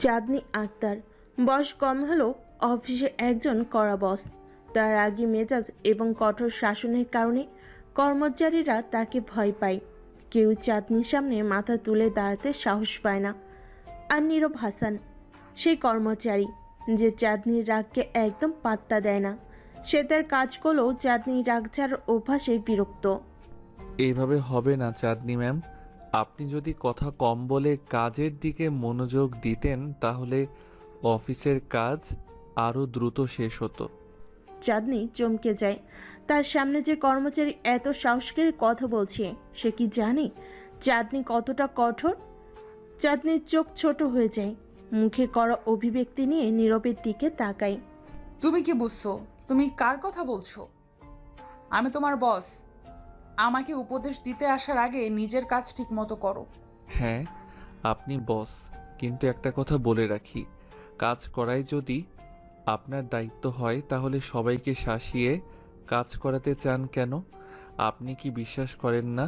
চাঁদনি আক্তার বয়স কম হলেও অফিসে একজন কড়া বস। তার রাগী মেজাজ এবং কঠোর শাসনের কারণে কর্মচারীরা তাকে ভয় পায়। কেউ চাঁদনির সামনে মাথা তুলে দাঁড়াতে সাহস পায় না। আর নীরব হাসান সেই কর্মচারী যে চাঁদনির রাগকে একদম পাত্তা দেয় না। সে তার কাজ করলেও চাঁদনির রাগ ছাড়ার অভ্যাসে বিরক্ত। এইভাবে হবে না চাঁদনি ম্যাম। আপনি যদি কথা কম বলে কাজের দিকে মনোযোগ দিতেন তাহলে অফিসের কাজ আরও দ্রুত শেষ হতো। চাঁদনি চমকে যায়। তার সামনে যে কর্মচারী এত সাহস করে কথা বলছে, সে কি জানে চাঁদনি কতটা কঠোর? চাঁদনির চোখ ছোট হয়ে যায়, মুখে করা অভিব্যক্তি নিয়ে নীরবের দিকে তাকায়। তুমি কি বুঝছো? তুমি কার কথা বলছো? আমি তোমার বস। আমাকে উপদেশ দিতে আসার আগে নিজের কাজ ঠিক মতো করো। হ্যাঁ, আপনি বস, কিন্তু একটা কথা বলে রাখি, কাজ করাই যদি আপনার দায়িত্ব হয় তাহলে সবাইকে শাসিয়ে কাজ করাতে চান কেন? আপনি কি বিশ্বাস করেন না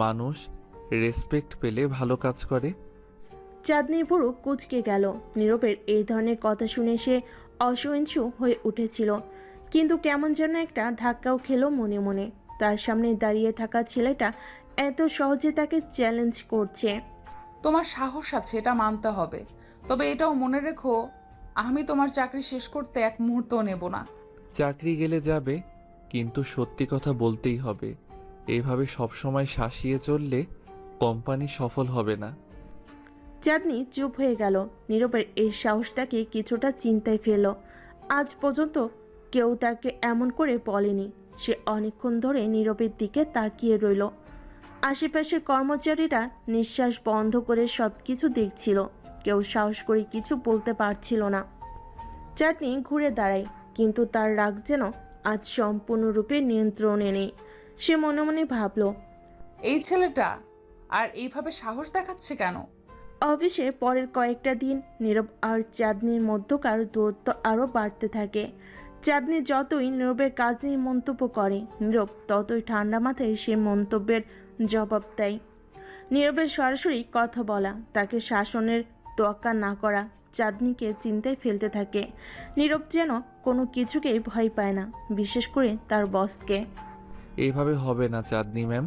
মানুষ রেসপেক্ট পেলে ভালো কাজ করে? চাঁদনির ভুরু কুঁচকে গেল। নীরবের এই ধরনের কথা শুনে সে অসহিষ্ণু হয়ে উঠেছিল, কিন্তু কেমন যেন একটা ধাক্কাও খেলো মনে মনে। তার সামনে দাঁড়িয়ে থাকা ছেলেটা এত সহজে তাকে চ্যালেঞ্জ করছে। তোমার সাহস আছে, এটা মানতে হবে। তবে এটাও মনে রেখো, আমি তোমার চাকরি শেষ করতে এক মুহূর্তও নেব না। চাকরি গেলে যাবে, কিন্তু সত্যি কথা বলতেই হবে। এভাবে সবসময় শাসিয়ে চললে কোম্পানি সফল হবে না। চাঁদনি চুপ হয়ে গেল। নীরবের এই সাহসটাকে কিছুটা চিন্তায় ফেলল। আজ পর্যন্ত কেউ তাকে এমন করে বলেনি। সে অনেকক্ষণ ধরে নীরবের দিকে তাকিয়ে রইল। আশেপাশের কর্মচারীরা নিঃশ্বাস বন্ধ করে সব কিছু দেখছিল। কেউ সাহস করে কিছু বলতে পারছিল না। চাঁদনি ঘুরে দাঁড়ায়, কিন্তু তার রাগ যেন আজ সম্পূর্ণরূপে নিয়ন্ত্রণে নেই। সে মনে মনে ভাবল, এই ছেলেটা আর এইভাবে সাহস দেখাচ্ছে কেন? অফিসে পরের কয়েকটা দিন নীরব আর চাঁদনির মধ্যকার দূরত্ব আরও বাড়তে থাকে। চাঁদনি যতই নীরবের কাজ নিয়ে মন্তব্য করে, নীরব ততই ঠান্ডা মাথায় সে মন্তব্যের জবাব দেয়। নীরবের সরাসরি কথা বলা, তাকে শাসনের তোয়াক্কা না করা চাঁদনিকে চিন্তায় ফেলতে থাকে। নীরব যেন কোনো কিছুকেই ভয় পায় না, বিশেষ করে তার বসকে। এইভাবে হবে না চাঁদনি ম্যাম।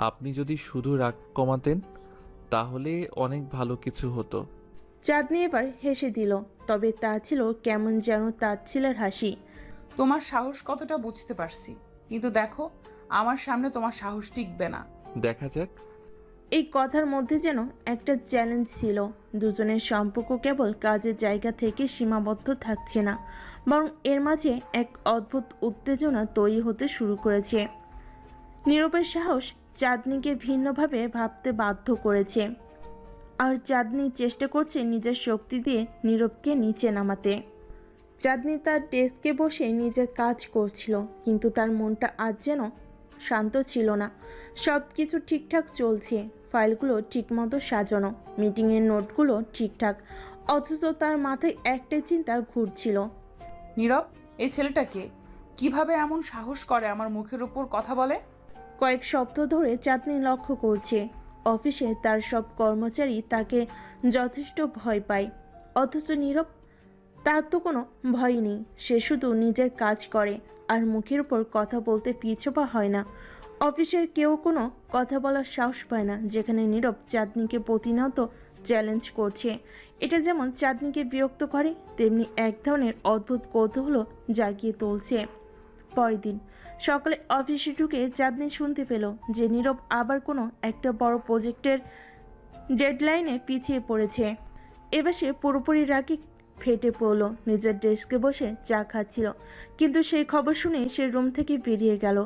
আপনি যদি শুধু রাগ কমাতেন তাহলে অনেক ভালো কিছু হতো। চাঁদনি এবার হেসে দিল, তবে তা ছিল কেমন যেন তাচ্ছিলের হাসি। তোমার সাহস কতটা বুঝতে পারছি, কিন্তু দেখো, আমার সামনে তোমার সাহস টিকবে না। দেখা যাক। এই কথার মধ্যে যেন একটা চ্যালেঞ্জ ছিল। দুজনের সম্পর্ক কেবল কাজের জায়গা থেকে সীমাবদ্ধ থাকছে না, বরং এর মাঝে এক অদ্ভুত উত্তেজনা তৈরি হতে শুরু করেছে। নীরবের সাহস চাঁদনিকে ভিন্নভাবে ভাবতে বাধ্য করেছে, আর চাঁদনি চেষ্টা করছে নিজের শক্তি দিয়ে নীরবকে নিচে নামাতে। চাঁদনি তার ডেস্কে বসে নিজের কাজ করছিল, কিন্তু তার মনটা আজ যেন শান্ত ছিল না। সব কিছু ঠিকঠাক চলছে, ফাইলগুলো ঠিকমতো সাজানো, মিটিংয়ের নোটগুলো ঠিকঠাক, অথচ তার মাথায় একটাই চিন্তা ঘুরছিল। নীরব, এই ছেলেটাকে কিভাবে এমন সাহস করে আমার মুখের উপর কথা বলে? কয়েক সপ্তাহ ধরে চাঁদনি লক্ষ্য করছে, অফিসে তার সব কর্মচারী তাকে যথেষ্ট ভয় পায়, অথচ নীরব, তার তো কোনো ভয় নেই। সে শুধু নিজের কাজ করে আর মুখের উপর কথা বলতে পিছপা হয় না। অফিসের কেউ কোনো কথা বলার সাহস পায় না, যেখানে নীরব চাঁদনিকে প্রতিনিয়ত চ্যালেঞ্জ করছে। এটা যেমন চাঁদনিকে বিরক্ত করে, তেমনি এক ধরনের অদ্ভুত কৌতূহল জাগিয়ে তুলছে। পরের দিন সকালে অফিসে ঢুকে চাঁদনি শুনতে পেল যে নীরব আবার কোনো একটা বড় প্রজেক্টের ডেডলাইনে পিছিয়ে পড়েছে। এবার সে পুরোপুরি রাগে ফেটে পড়ল। নিজের ডেস্কে বসে চা খাচ্ছিল, কিন্তু সেই খবর শুনে সে রুম থেকে বেরিয়ে গেল।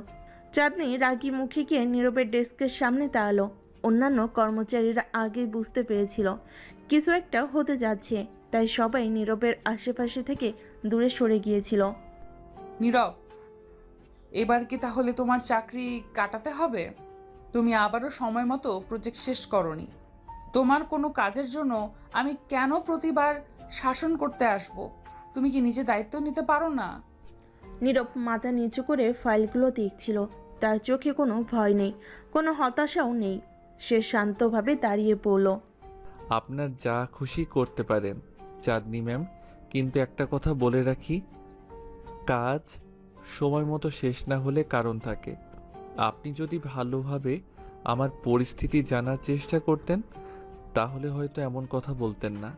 চাঁদনি রাগী মুখে গিয়ে নীরবের ডেস্কের সামনে দাঁড়ালো। অন্যান্য কর্মচারীরা আগেই বুঝতে পেরেছিল কিছু একটা হতে যাচ্ছে, তাই সবাই নীরবের আশেপাশে থেকে দূরে সরে গিয়েছিল। নীরব, এবার কি তাহলে তোমার চাকরি কাটাতে হবে? তুমি আবারও সময় মতো প্রজেক্ট শেষ করনি। তোমার কোনো কাজের জন্য আমি কেন প্রতিবার শাসন করতে আসব? তুমি কি নিজে দায়িত্ব নিতে পারো না? নীরব মাথা নিচু করে ফাইলগুলো দেখছিল। তার চোখে কোনো ভয় নেই, কোনো হতাশাও নেই। সে শান্তভাবে দাঁড়িয়ে পড়ল। আপনার যা খুশি করতে পারেন, চাঁদনি ম্যাম, কিন্তু একটা কথা বলে রাখি, কাজ সময় মতো শেষ না হলে কারণ থাকে। আপনি যদি ভালোভাবে আমার পরিস্থিতি জানার চেষ্টা করতেন তাহলে হয়তো এমন কথা বলতেন না।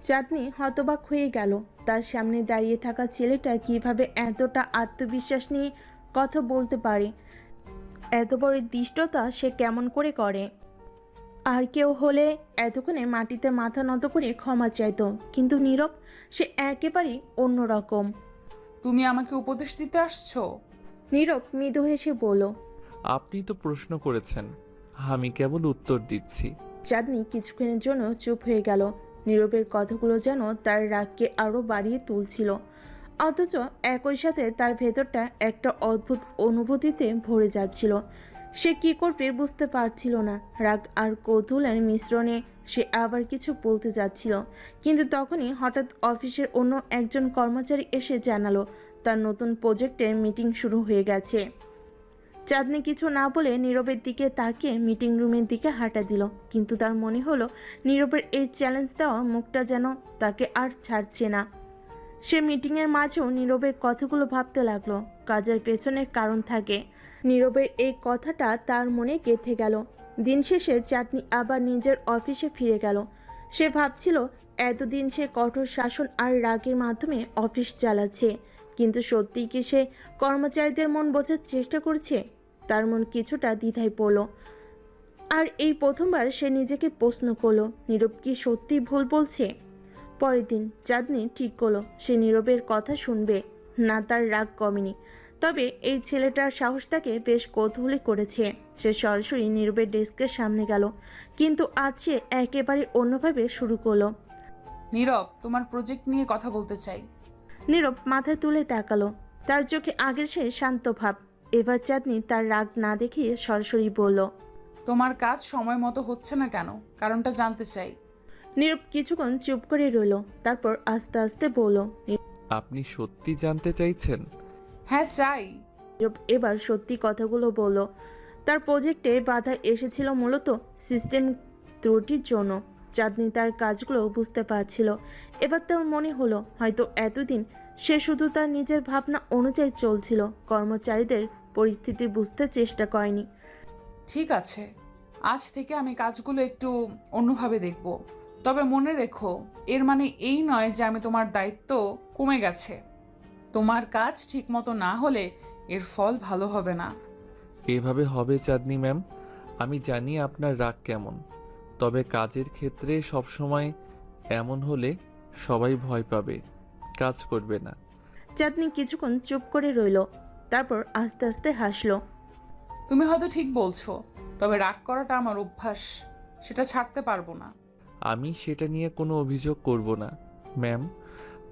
চাঁদনি হতবাক হয়ে গেল। তার সামনে দাঁড়িয়ে থাকা ছেলেটা কিভাবে এতটা আত্মবিশ্বাস নিয়ে কথা বলতে পারে, এত বড় দৃষ্টতা সে কেমন করে করে। আর কেউ হলে এতক্ষণে মাটিতে মাথা নত করে ক্ষমা চাইতো, কিন্তু নীরব সে একেবারেই অন্যরকম। তুমি আমাকে উপদেশ দিতে আসছো? নীরব মৃদু হেসে বলল। আপনি তো প্রশ্ন করেছেন, আমি কেবল উত্তর দিচ্ছি। চাঁদনি কিছুক্ষণের জন্য চুপ হয়ে গেল। নীরবের কথাগুলো যেন তার রাগকে আরো বাড়িয়ে তুলছিল, অথচ একই সাথে তার ভেতরটা একটা অদ্ভুত অনুভূতিতে ভরে যাচ্ছিল। সে কি করবে বুঝতে পারছিল না। রাগ আর কৌতূহলের মিশ্রণে সে আবার কিছু বলতে যাচ্ছিল, কিন্তু তখনই হঠাৎ অফিসের অন্য একজন কর্মচারী এসে জানালো তার নতুন প্রজেক্টের মিটিং শুরু হয়ে গেছে। চাঁদনি কিছু না বলে নীরবের দিকে তাকিয়ে মিটিং রুমের দিকে হাঁটা দিল, কিন্তু তার মনে হলো নীরবের এই চ্যালেঞ্জ দেওয়া মুখটা যেন তাকে আর ছাড়ছে না। সে মিটিংয়ের মাঝেও নীরবের কথাগুলো ভাবতে লাগলো। কাজের পেছনের কারণ থাকে, নীরবের এই কথাটা তার মনে গেঁথে গেল। দিন শেষে চাঁদনি আবার নিজের অফিসে ফিরে গেল। সে ভাবছিল এতদিন সে কঠোর শাসন আর রাগের মাধ্যমে অফিস চালাচ্ছে, কিন্তু সত্যিই কি সে কর্মচারীদের মন বোঝার চেষ্টা করছে? তার মন কিছুটা দ্বিধায় পড়ল। আর এই প্রথমবার সে নিজেকে প্রশ্ন করলো, নীরব কি সত্যিই ভুল বলছে? পরের দিন চাঁদনি ঠিক করলো সে নীরবের কথা শুনবে না। তার রাগ কমেনি, তবে এই ছেলেটার সাহস তাকে বেশ কৌতূহলী করেছে। সে সরাসরি নীরবের ডেস্কের সামনে গেল, কিন্তু আজ সে একেবারে অন্যভাবে শুরু করলো। নীরব, তোমার প্রজেক্ট নিয়ে কথা বলতে চাই। নীরব মাথা তুলে তাকালো, তার চোখে আগের সে শান্ত ভাব। এবার চাঁদনি তার রাগ না দেখিয়ে সরাসরি বলল, তোমার কাজ সময় মতো হচ্ছে না কেন? কারণটা জানতে চাই। নীরব কিছুক্ষণ চুপ করে রইল, তারপর আস্তে আস্তে বলল। আপনি সত্যি জানতে চাইছেন? হ্যাঁ, চাই। নীরব এবার সত্যি কথাগুলো বলল। তার প্রজেক্টে বাধা এসেছিল মূলত সিস্টেম ত্রুটির জন্য। চাঁদনি তার কাজগুলো বুঝতে পারছিল। এবার তার মনে হলো হয়তো এতদিন সে শুধু তার নিজের ভাবনা অনুযায়ী চলছিল, কর্মচারীদের পরিস্থিতি বুঝতে চেষ্টা করেনি। ঠিক আছে, আজ থেকে আমি কাজগুলো একটু অন্যভাবে দেখব। তবে মনে রেখো, এর মানে এই নয় যে আমি তোমার দায়িত্ব কমে গেছে। তোমার কাজ ঠিকমতো না হলে এর ফল ভালো হবে না। এভাবে হবে চাঁদনি ম্যাম, আমি জানি আপনার রাগ কেমন, তবে কাজের ক্ষেত্রে সবসময় এমন হলে সবাই ভয় পাবে, কাজ করবে না। চাঁদনি কিছুক্ষণ চুপ করে রইল, তারপর আস্তে আস্তে হাসলো। তুমি হয়তো ঠিক বলছো, তবে রাগ করাটা আমার অভ্যাস, সেটা ছাড়তে পারবো না। আমি সেটা নিয়ে কোনো অভিযোগ করব না ম্যাম,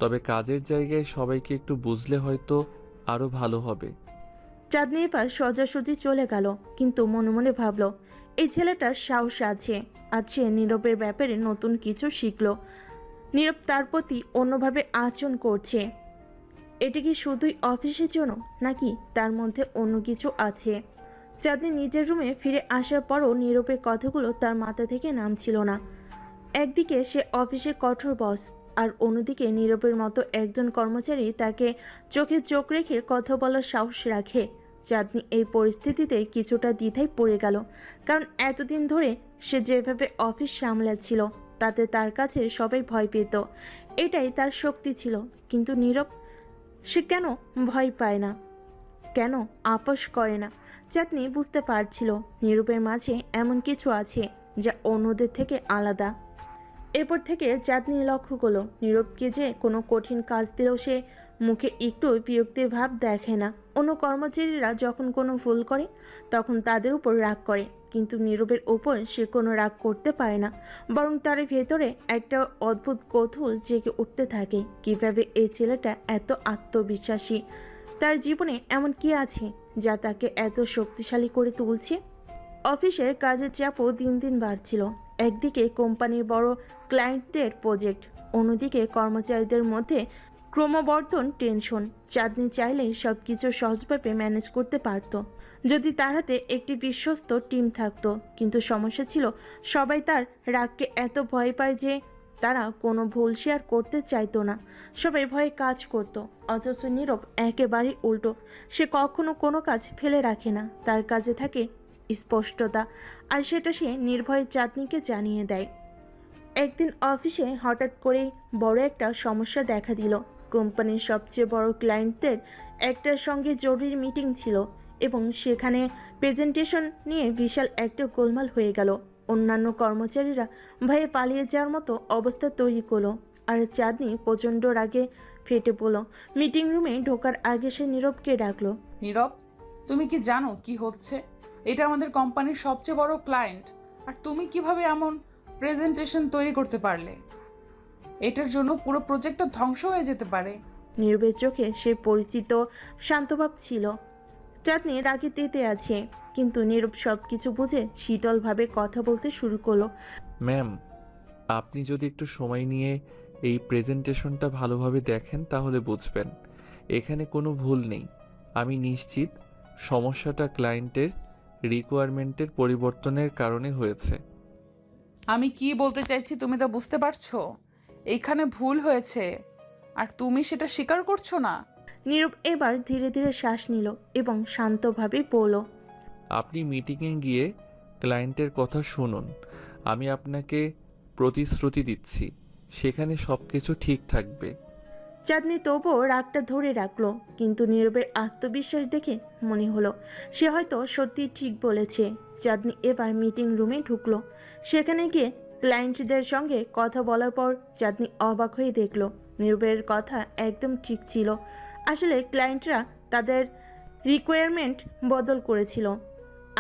তবে কাজের জায়গায় সবাইকে একটু বুঝলে হয়তো আরও ভালো হবে। চাঁদনি এবার সোজাসুজি চলে গেল, কিন্তু মনে মনে ভাবল এই ছেলেটার সাহস আছে। আজ সে নীরবের ব্যাপারে নতুন কিছু শিখল। নীরব তার প্রতি অন্যভাবে আচরণ করছে। এটি কি শুধুই অফিসের জন্য, নাকি তার মধ্যে অন্য কিছু আছে? চাঁদনি নিজের রুমে ফিরে আসার পরও নীরবের কথাগুলো তার মাথা থেকে নামছিল না। একদিকে সে অফিসের কঠোর বস, আর অন্যদিকে নীরবের মতো একজন কর্মচারী তাকে চোখে চোখ রেখে কথা বলার সাহস রাখে। চাঁদনি এই পরিস্থিতিতে কিছুটা দ্বিধায় পড়ে গেল, কারণ এতদিন ধরে সে যেভাবে অফিস সামলাচ্ছিল তাতে তার কাছে সবাই ভয় পেত। এটাই তার শক্তি ছিল, কিন্তু নীরব, সে কেন ভয় পায় না, কেন আপোষ করে না? চাঁদনি বুঝতে পারছিল নীরবের মাঝে এমন কিছু আছে যা অন্যদের থেকে আলাদা। এরপর থেকে চাঁদনি লক্ষ্য করলো নীরবকে যে কোনো কঠিন কাজ দিলেও সে মুখে একটু বিরক্তির ভাব দেখে না। অন্য কর্মচারীরা যখন কোনো ভুল করে তখন তাদের উপর রাগ করে, কিন্তু নীরবের উপর সে কোনো রাগ করতে পারে না, বরং তার ভেতরে একটা অদ্ভুত কৌতূহল জেগে উঠতে থাকে। কিভাবে এই ছেলেটা এত আত্মবিশ্বাসী? তার জীবনে এমন কি আছে যা তাকে এত শক্তিশালী করে তুলছে? অফিসের কাজের চাপও দিন দিন বাড়ছিল। একদিকে কোম্পানির বড় ক্লায়েন্টদের প্রজেক্ট, অন্যদিকে কর্মচারীদের মধ্যে ক্রমবর্ধমান টেনশন। চাঁদনি চাইলেই সব কিছু সহজভাবে ম্যানেজ করতে পারত যদি তার হাতে একটি বিশ্বস্ত টিম থাকতো, কিন্তু সমস্যা ছিল সবাই তার রাগকে এত ভয় পায় যে তারা কোনো ভুল শেয়ার করতে চাইতো না, সবাই ভয়ে কাজ করত। অথচ নীরব একেবারেই উল্টো, সে কখনো কোনো কাজ ফেলে রাখে না, তার কাজে থাকে স্পষ্টতা, আর সেটা সে নির্ভয়ে চাঁদনিকে জানিয়ে দেয়। একদিন অফিসে হঠাৎ করেই বড় একটা সমস্যা দেখা দিল। কোম্পানির সবচেয়ে বড় ক্লায়েন্টদের একটার সঙ্গে জরুরি মিটিং ছিল এবং সেখানে প্রেজেন্টেশন নিয়ে বিশাল একটা গোলমাল হয়ে গেল। অন্যান্য কর্মচারীরা ভয়ে পালিয়ে যাওয়ার মতো অবস্থা তৈরি করলো, আর চাঁদনি প্রচণ্ড রাগে ফেটে পড়ল। মিটিং রুমে ঢোকার আগে সে নীরবকে ডাকলো। নীরব, তুমি কি জানো কি হচ্ছে? এটা আমাদের কোম্পানির সবচেয়ে বড় ক্লায়েন্ট, আর তুমি কিভাবে এমন প্রেজেন্টেশন তৈরি করতে পারলে? এটার জন্য পুরো প্রজেক্টটা ধ্বংস হয়ে যেতে পারে। নীরবের চোখে সে পরিচিত শান্তভাব ছিল। চাঁদনি রাগে তেতে আছে, কিন্তু নীরব সব কিছু বুঝে শীতলভাবে কথা বলতে শুরু করলো। ম্যাম, আপনি যদি একটু সময় নিয়ে এই প্রেজেন্টেশনটা ভালোভাবে দেখেন তাহলে বুঝবেন এখানে কোনো ভুল নেই। আমি নিশ্চিত সমস্যাটা ক্লায়েন্টের রিকোয়ারমেন্টের পরিবর্তনের কারণে হয়েছে। আমি কি বলতে চাইছি তুমি তা বুঝতে পারছো? এইখানে ভুল হয়েছে আর তুমি সেটা স্বীকার করছো না। নীরব এবার ধীরে ধীরে শ্বাস নিল এবং শান্তভাবে বলল। আপনি মিটিংয়ে গিয়ে ক্লায়েন্টের কথা শুনুন। আমি আপনাকে প্রতিশ্রুতি দিচ্ছি সেখানে সব কিছু ঠিক থাকবে। চাঁদনি তবুও রাগটা ধরে রাখলো, কিন্তু নীরবের আত্মবিশ্বাস দেখে মনে হলো সে হয়তো সত্যি ঠিক বলেছে। চাঁদনি এবার মিটিং রুমে ঢুকলো। সেখানে গিয়ে ক্লায়েন্টদের সঙ্গে কথা বলার পর চাঁদনি অবাক হয়ে দেখলো নীরবের কথা একদম ঠিক ছিল। আসলে ক্লায়েন্টরা তাদের রিকোয়ারমেন্ট বদল করেছিল,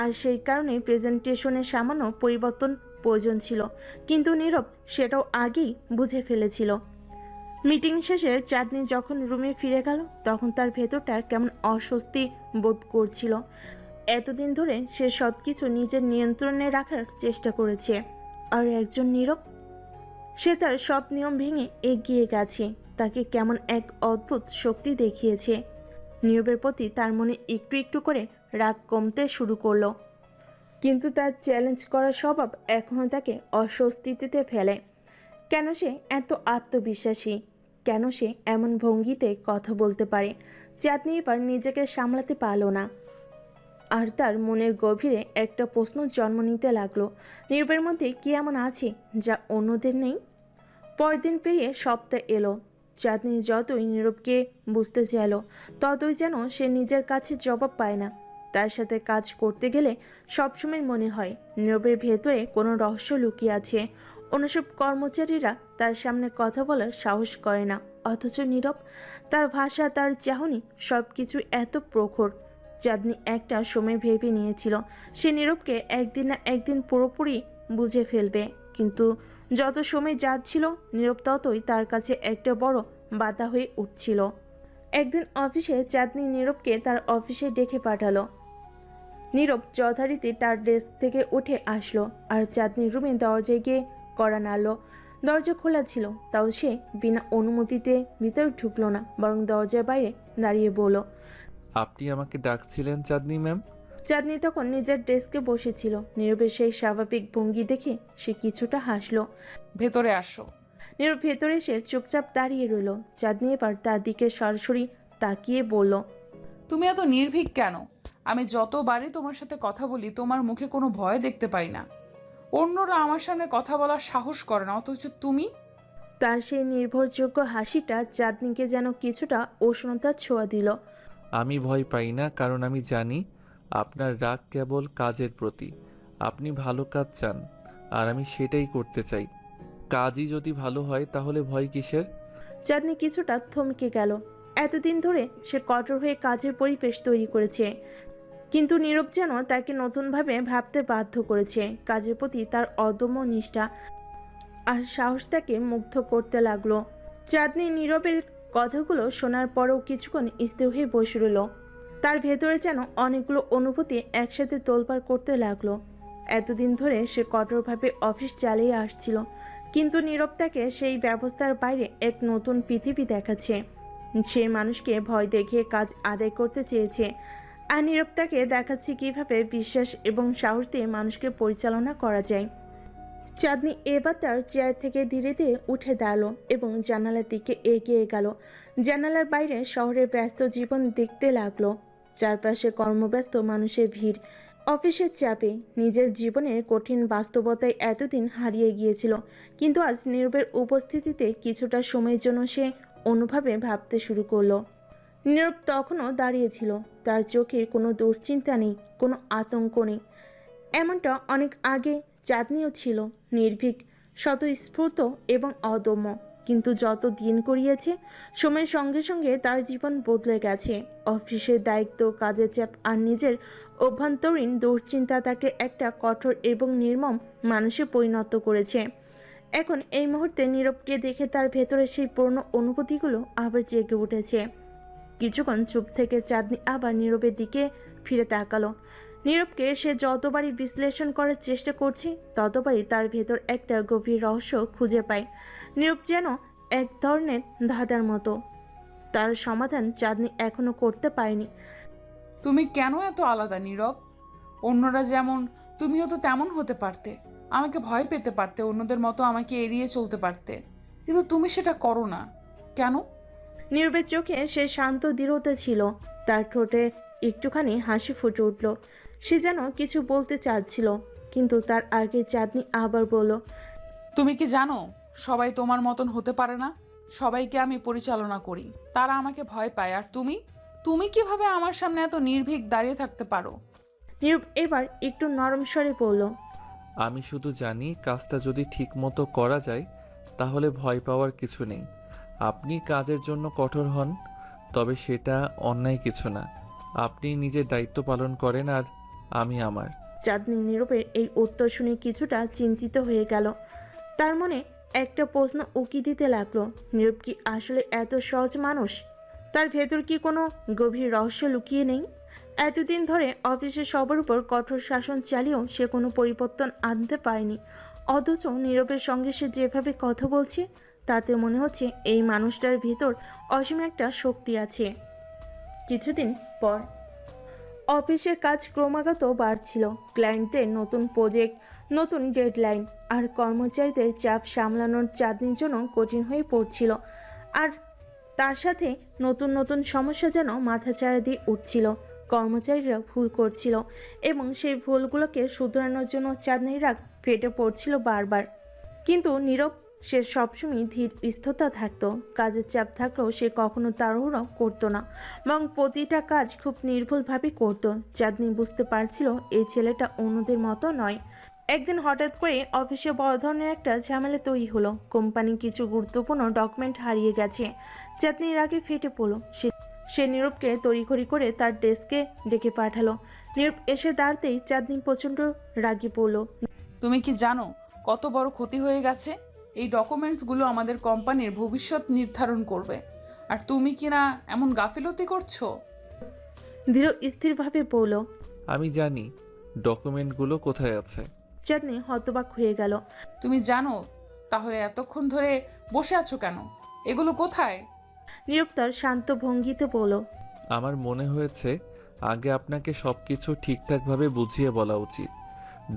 আর সেই কারণে প্রেজেন্টেশনের সামান্য পরিবর্তন প্রয়োজন ছিল, কিন্তু নীরব সেটাও আগেই বুঝে ফেলেছিল। মিটিং শেষে চাঁদনি যখন রুমে ফিরে গেল তখন তার ভেতরটা কেমন অস্বস্তি বোধ করছিল। এতদিন ধরে সে সব কিছু নিজের নিয়ন্ত্রণে রাখার চেষ্টা করেছে, আর একজন নীরব, সে তার সব নিয়ম ভেঙে এগিয়ে গেছে, তাকে কেমন এক অদ্ভুত শক্তি দেখিয়েছে। নীরবের প্রতি তার মনে একটু একটু করে রাগ কমতে শুরু করলো, কিন্তু তার চ্যালেঞ্জ করার স্বভাব এখনও তাকে অস্বস্তিতে ফেলে। কেন সে এত আত্মবিশ্বাসী? কেন সে এমন ভঙ্গিতে কথা বলতে পারে? চাঁদনি এবার নিজেকে সামলাতে পারল না, আর তার মনের গভীরে একটা প্রশ্ন জন্ম নিতে লাগলো, নীরবের মধ্যে কি এমন আছে যা অন্যদের নেই? পরের দিন পেরিয়ে সপ্তাহ এলো। চাঁদনি যতই নীরবকে বুঝতে চাইল ততই যেন সে নিজের কাছে জবাব পায় না। তার সাথে কাজ করতে গেলে সবসময় মনে হয় নীরবের ভেতরে কোনো রহস্য লুকিয়ে আছে। অন্যসব কর্মচারীরা তার সামনে কথা বলার সাহস করে না, অথচ নীরব, তার ভাষা, তার চাহনি, সব কিছু এত প্রখর। চাঁদনি একটা সময় ভেবে নিয়েছিল সে নীরবকে একদিন না একদিন পুরোপুরি বুঝে ফেলবে, কিন্তু যত সময় যাচ্ছিল নীরব ততই তার কাছে একটা বড় বাধা হয়ে উঠছিল। একদিন অফিসে চাঁদনি নীরবকে তার অফিসে ডেকে পাঠালো। নীরব যথারীতি তার ডেস্ক থেকে উঠে আসলো আর চাঁদনির রুমে দরজায় গিয়ে কড়া নাড়ল। দরজা খোলা ছিল, তাও সে বিনা অনুমতিতে ভিতরে ঢুকলো না, বরং দরজার বাইরে দাঁড়িয়ে বলল। আপনি আমাকে ডাকছিলেন চাঁদনি ম্যাম? চাঁদনি তখন নিজের ডেস্কে বসেছিল। নীরবের সেই স্বাভাবিক ভঙ্গি দেখে সে কিছুটা হাসলো। ভেতরে আসো। নীরব ভেতরে এসে চুপচাপ দাঁড়িয়ে রইল। চাঁদনি এবার তার দিকে সরাসরি তাকিয়ে বলল। তুমি এত নির্ভীক কেন? আমি যতবারই তোমার সাথে কথা বলি তোমার মুখে কোনো ভয় দেখতে পাই না। অন্যরা আমার সামনে কথা বলার সাহস করে না, অথচ তুমি। তার সেই নির্ভরযোগ্য হাসিটা চাঁদনিকে যেন কিছুটা উষ্ণতার ছোঁয়া দিল। আমি ভয় পাই না, কারণ আমি জানি আপনার রাগ কেবল কাজের প্রতি। আপনি ভালো কাজ চান আর আমি সেটাই করতে চাই। কাজই যদি ভালো হয় তাহলে ভয় কিসের? চাঁদনি কিছুটা থমকে গেল। এতদিন ধরে সে কঠোর হয়ে কাজের পরিবেশ তৈরি করেছে, কিন্তু নীরব যেন তাকে নতুনভাবে ভাবতে বাধ্য করেছে। কাজের প্রতি তার অদম্য নিষ্ঠা আর সাহস তাকে মুগ্ধ করতে লাগলো। চাঁদনি নীরবের কথাগুলো শোনার পরেও কিছুক্ষণ স্থির হয়ে বসে রইল। তার ভেতরে যেন অনেকগুলো অনুভূতি একসাথে তোলপাড় করতে লাগলো। এতদিন ধরে সে কঠোরভাবে অফিস চালিয়ে আসছিল, কিন্তু নীরব তাকে সেই ব্যবস্থার বাইরে এক নতুন পৃথিবী দেখাচ্ছে। সে মানুষকে ভয় দেখিয়ে কাজ আদায় করতে চেয়েছে, আর নীরব তাকে দেখাচ্ছে কিভাবে বিশ্বাস এবং সাহস দিয়ে মানুষকে পরিচালনা করা যায়। চাঁদনি এবার তার চেয়ার থেকে ধীরে ধীরে উঠে দাঁড়ালো এবং জানালার দিকে এগিয়ে গেল। জানালার বাইরে শহরের ব্যস্ত জীবন দেখতে লাগলো। চারপাশে কর্মব্যস্ত মানুষের ভিড়, অফিসের চাপে নিজের জীবনের কঠিন বাস্তবতায় এতদিন হারিয়ে গিয়েছিল, কিন্তু আজ নীরবের উপস্থিতিতে কিছুটা সময়ের জন্য সে অনুভবে ভাবতে শুরু করলো। নীরব তখনও দাঁড়িয়েছিল, তার চোখে কোনো দুশ্চিন্তা নেই, কোনো আতঙ্ক নেই। এমনটা অনেক আগে চাঁদনিও ছিল, নির্ভীক, স্বতঃস্ফূর্ত এবং অদম্য। কিন্তু যত দিন গড়িয়েছে, সময়ের সঙ্গে সঙ্গে তার জীবন বদলে গেছে। অফিসের দায়িত্ব, কাজের চাপ আর নিজের অভ্যন্তরীণ দুশ্চিন্তা তাকে একটা কঠোর এবং নির্মম মানুষে পরিণত করেছে। এখন এই মুহূর্তে নীরবকে দেখে তার ভেতরে সেই পুরনো অনুভূতিগুলো আবার জেগে উঠেছে। কিছুক্ষণ চুপ থেকে চাঁদনি আবার নীরবের দিকে ফিরে তাকালো। নীরবকে সে যতবারই বিশ্লেষণ করার চেষ্টা করছে, ততবারই তার ভেতর একটা গভীর রহস্য খুঁজে পায়। নীরব যেন এক ধরনের ধাঁধার মতো, তার সমাধান চাঁদনি এখনো করতে পারেনি। তুমি কেন এত আলাদা নীরব? অন্যরা যেমন, তুমিও তো তেমন হতে পারতে। আমাকে ভয় পেতে পারতে, অন্যদের মতো আমাকে এড়িয়ে চলতে পারতে, কিন্তু তুমি সেটা করো না কেন? নীরবের চোখে সে শান্ত দৃঢ়তা ছিল, তার ঠোঁটে একটুখানি হাসি ফুটে উঠল। সে যেন কিছু বলতে চাচ্ছিল, কিন্তু তার আগে চাঁদনি আবার বলল, তুমি কি জানো, সবাই তোমার মতন হতে পারে না। সবাইকে আমি পরিচালনা করি, তারা আমাকে ভয় পায়। আর তুমি তুমি কিভাবে আমার সামনে এত নির্ভীক দাঁড়িয়ে থাকতে পারো? নীরব এবার একটু নরম স্বরে বলল, আমি শুধু জানি কাজটা যদি ঠিকমতো করা যায় তাহলে ভয় পাওয়ার কিছু নেই। আপনি কাজের জন্য কঠোর হন, তবে সেটা অন্যায় কিছু না। আপনি নিজের দায়িত্ব পালন করেন আর আমি আমার। চাঁদনি নীরবের এই উত্তর শুনে কিছুটা চিন্তিত হয়ে গেল। তার মনে একটা প্রশ্ন উকি দিতে লাগলো, নীরব কি আসলে এত সহজ মানুষ? তার ভেতর কি কোনো গভীর রহস্য লুকিয়ে নেই? এতদিন ধরে অফিসে সবার উপর কঠোর শাসন চালিয়েও সে কোনো পরিবর্তন আনতে পারেনি, অথচ নীরবের সঙ্গে সে যেভাবে কথা বলছে, তাতে মনে হচ্ছে এই মানুষটার ভিতর অসীম একটা শক্তি আছে। কিছুদিন পর অফিসের কাজ ক্রমাগত বাড়ছিল। ক্লায়েন্টদের নতুন প্রজেক্ট, নতুন ডেডলাইন আর কর্মচারীদের চাপ সামলানোর চাঁদনির জন্য কঠিন হয়ে পড়ছিল। আর তার সাথে নতুন নতুন সমস্যা যেন মাথাচাড়া দিয়ে উঠছিল। কর্মচারীরা ভুল করছিল এবং সেই ভুলগুলোকে শুধরানোর জন্য চাঁদনির রাগ ফেটে পড়ছিল বারবার। কিন্তু নীরব, সে সবসময় ধীর স্থিরতা থাকতো। কাজের চাপ থাকলেও সে কখনো তাড়াহুড়ো করতো না, বরং প্রতিটা কাজ খুব নির্ভুলভাবে করত। চাঁদনি বুঝতে পারছিল এই ছেলেটা অন্যদের মতো নয়। একদিন হঠাৎ করে অফিসে বড় ধরনের একটা ঝামেলা তৈরি হলো। কোম্পানির কিছু গুরুত্বপূর্ণ ডকুমেন্ট হারিয়ে গেছে। চাঁদনির আগে ফেটে পড়লো। সে নীরবকে তড়িঘড়ি করে তার ডেস্কে ডেকে পাঠালো। নীরব এসে দাঁড়াতেই চাঁদনি প্রচণ্ড রাগি পড়লো। তুমি কি জানো কত বড় ক্ষতি হয়ে গেছে? এই ডকুমেন্টসগুলো আমাদের কোম্পানির ভবিষ্যৎ নির্ধারণ করবে, আর তুমি কি না এমন গাফিলতি করছো? দৃঢ় স্থিরভাবে বলল। আমি জানি ডকুমেন্টগুলো কোথায় আছে। চাঁদনি হতবাক হয়ে গেল। তুমি জানো, তাহলে এতক্ষণ ধরে বসে আছো কেন? এগুলো কোথায়? নীরব তার শান্ত ভঙ্গিতে বলল, আমার মনে হয়েছে আগে আপনাকে সব কিছু ঠিকঠাকভাবে বুঝিয়ে বলা উচিত।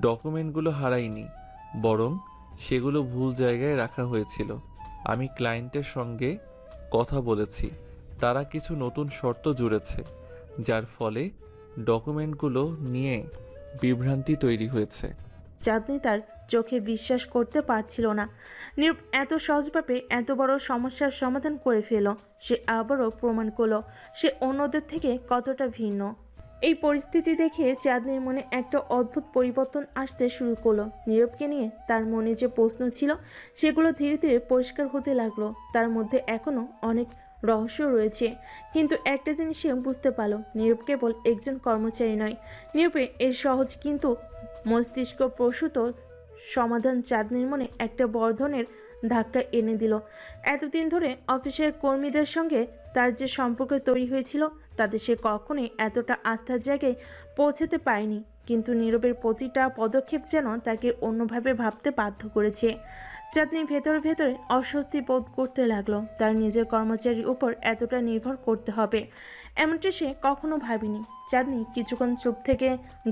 ডকুমেন্টগুলো হারায়নি, বরং সেগুলো ভুল জায়গায় রাখা হয়েছিল। আমি ক্লায়েন্টের সঙ্গে কথা বলেছি, তারা কিছু নতুন শর্ত জুড়েছে, যার ফলে ডকুমেন্টগুলো নিয়ে বিভ্রান্তি তৈরি হয়েছে। চাঁদনি তার চোখে বিশ্বাস করতে পারছিল না। নীরব এত সহজভাবে এত বড় সমস্যার সমাধান করে ফেল। সে আবারও প্রমাণ করল সে অন্যদের থেকে কতটা ভিন্ন। এই পরিস্থিতি দেখে চাঁদনির মনে একটা অদ্ভুত পরিবর্তন আসতে শুরু করলো। নীরবকে নিয়ে তার মনে যে প্রশ্ন ছিল, সেগুলো ধীরে ধীরে পরিষ্কার হতে লাগলো। তার মধ্যে এখনো অনেক রহস্য রয়েছে, কিন্তু একটা জিনিস সে বুঝতে পারল, নীরব কেবল একজন কর্মচারী নয়। নীরবের এই সহজ কিন্তু মস্তিষ্ক প্রসূত সমাধান চাঁদনির মনে একটা বড় ধরনের ধাক্কা এনে দিল। এতদিন ধরে অফিসের কর্মীদের সঙ্গে তার যে সম্পর্ক তৈরি হয়েছিল, তাতে সে কখনোই এতটা আস্থার জায়গায় পৌঁছাতে পারেনি। কিন্তু নীরবের প্রতিটা পদক্ষেপ যেন তাকে অন্যভাবে ভাবতে বাধ্য করেছে। চাঁদনি ভেতরে ভেতরে অস্বস্তি বোধ করতে লাগলো। তার নিজের কর্মচারীর উপর এতটা নির্ভর করতে হবে, এমনটা সে কখনো ভাবেনি। চাঁদনি কিছুক্ষণ চুপ থেকে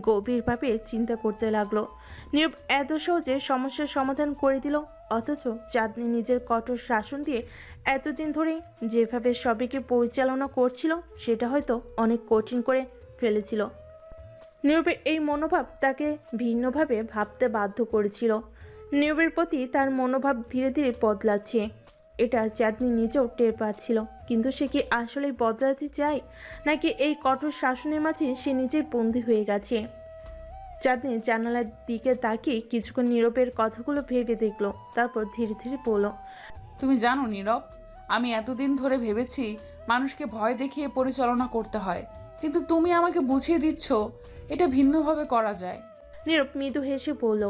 গভীরভাবে চিন্তা করতে লাগলো। নীরব এত সহজে সমস্যার সমাধান করে দিল, অথচ চাঁদনি নিজের কঠোর শাসন দিয়ে এতদিন ধরে যেভাবে সবাইকে পরিচালনা করছিল সেটা হয়তো অনেক কঠিন করে ফেলেছিল। নীরবের এই মনোভাব তাকে ভিন্নভাবে ভাবতে বাধ্য করেছিল। নীরবের প্রতি তার মনোভাব ধীরে ধীরে বদলাচ্ছে, এটা চাঁদনি নিজেও টের পাচ্ছিল। কিন্তু সে কি আসলেই বদলাতে চায়, নাকি এই কঠোর শাসনের মাঝে সে নিজেই বন্দী হয়ে গেছে? চাঁদনি জানালার দিকে তাকিয়ে কিছুক্ষণ নীরবের কথাগুলো ভেবে দেখলো, তারপর ধীরে ধীরে বলল, তুমি জানো নীরব, আমি এতদিন ধরে ভেবেছি মানুষকে ভয় দেখিয়ে পরিচালনা করতে হয়, কিন্তু তুমি আমাকে বুঝিয়ে দিচ্ছ এটা ভিন্নভাবে করা যায়। নীরব মৃদু হেসে বলল,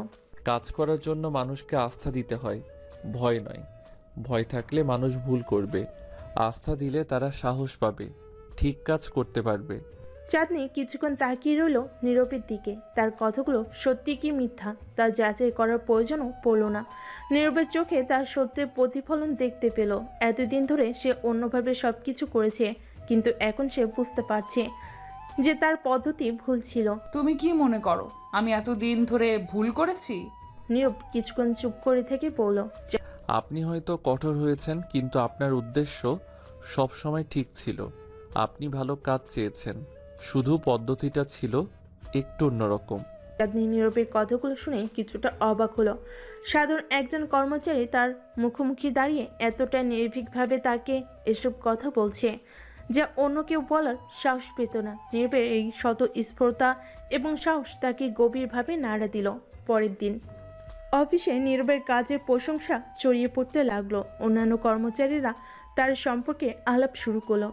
কাজ করার জন্য মানুষকে আস্থা দিতে হয়, ভয় নয়। ভয় থাকলে মানুষ ভুল করবে, আস্থা দিলে তারা সাহস পাবে, ঠিক কাজ করতে পারবে। চাঁদনি কিছুক্ষণ তাকিয়ে রইল নীরবের দিকে। তার কথাগুলো সত্যি কি মিথ্যা তা যাচাই করার প্রয়োজনও পড়ল না। নীরবের চোখে তার সত্যের প্রতিফলন দেখতে পেল। এতদিন ধরে সে অন্যভাবে সব কিছু করেছে, কিন্তু এখন সে বুঝতে পারছে যে তার পদ্ধতি ভুল ছিল। তুমি কি মনে করো আমি এতদিন ধরে ভুল করেছি? নীরব কিছুক্ষণ চুপ করে থেকে বলল, আপনি হয়তো কঠোর হয়েছেন, কিন্তু আপনার উদ্দেশ্য সবসময় ঠিক ছিল। আপনি ভালো কাজ চেয়েছেন, শুধু পদ্ধতিটা ছিল একটু অন্যরকম। চাঁদনি নীরবের কথাগুলো শুনে কিছুটা অবাক হলো। সাধারণ একজন কর্মচারী তার মুখোমুখি দাঁড়িয়ে এতটা নির্ভীকভাবে তাকে এসব কথা বলছে, যা অন্য কেউ বলার সাহস পেত না। নীরবের এই স্বতঃস্ফূর্ততা এবং সাহস তাকে গভীরভাবে নাড়া দিল। পরের দিন অফিসে নীরবের কাজের প্রশংসা ছড়িয়ে পড়তে লাগলো। অন্যান্য কর্মচারীরা তার সম্পর্কে আলাপ শুরু করলো।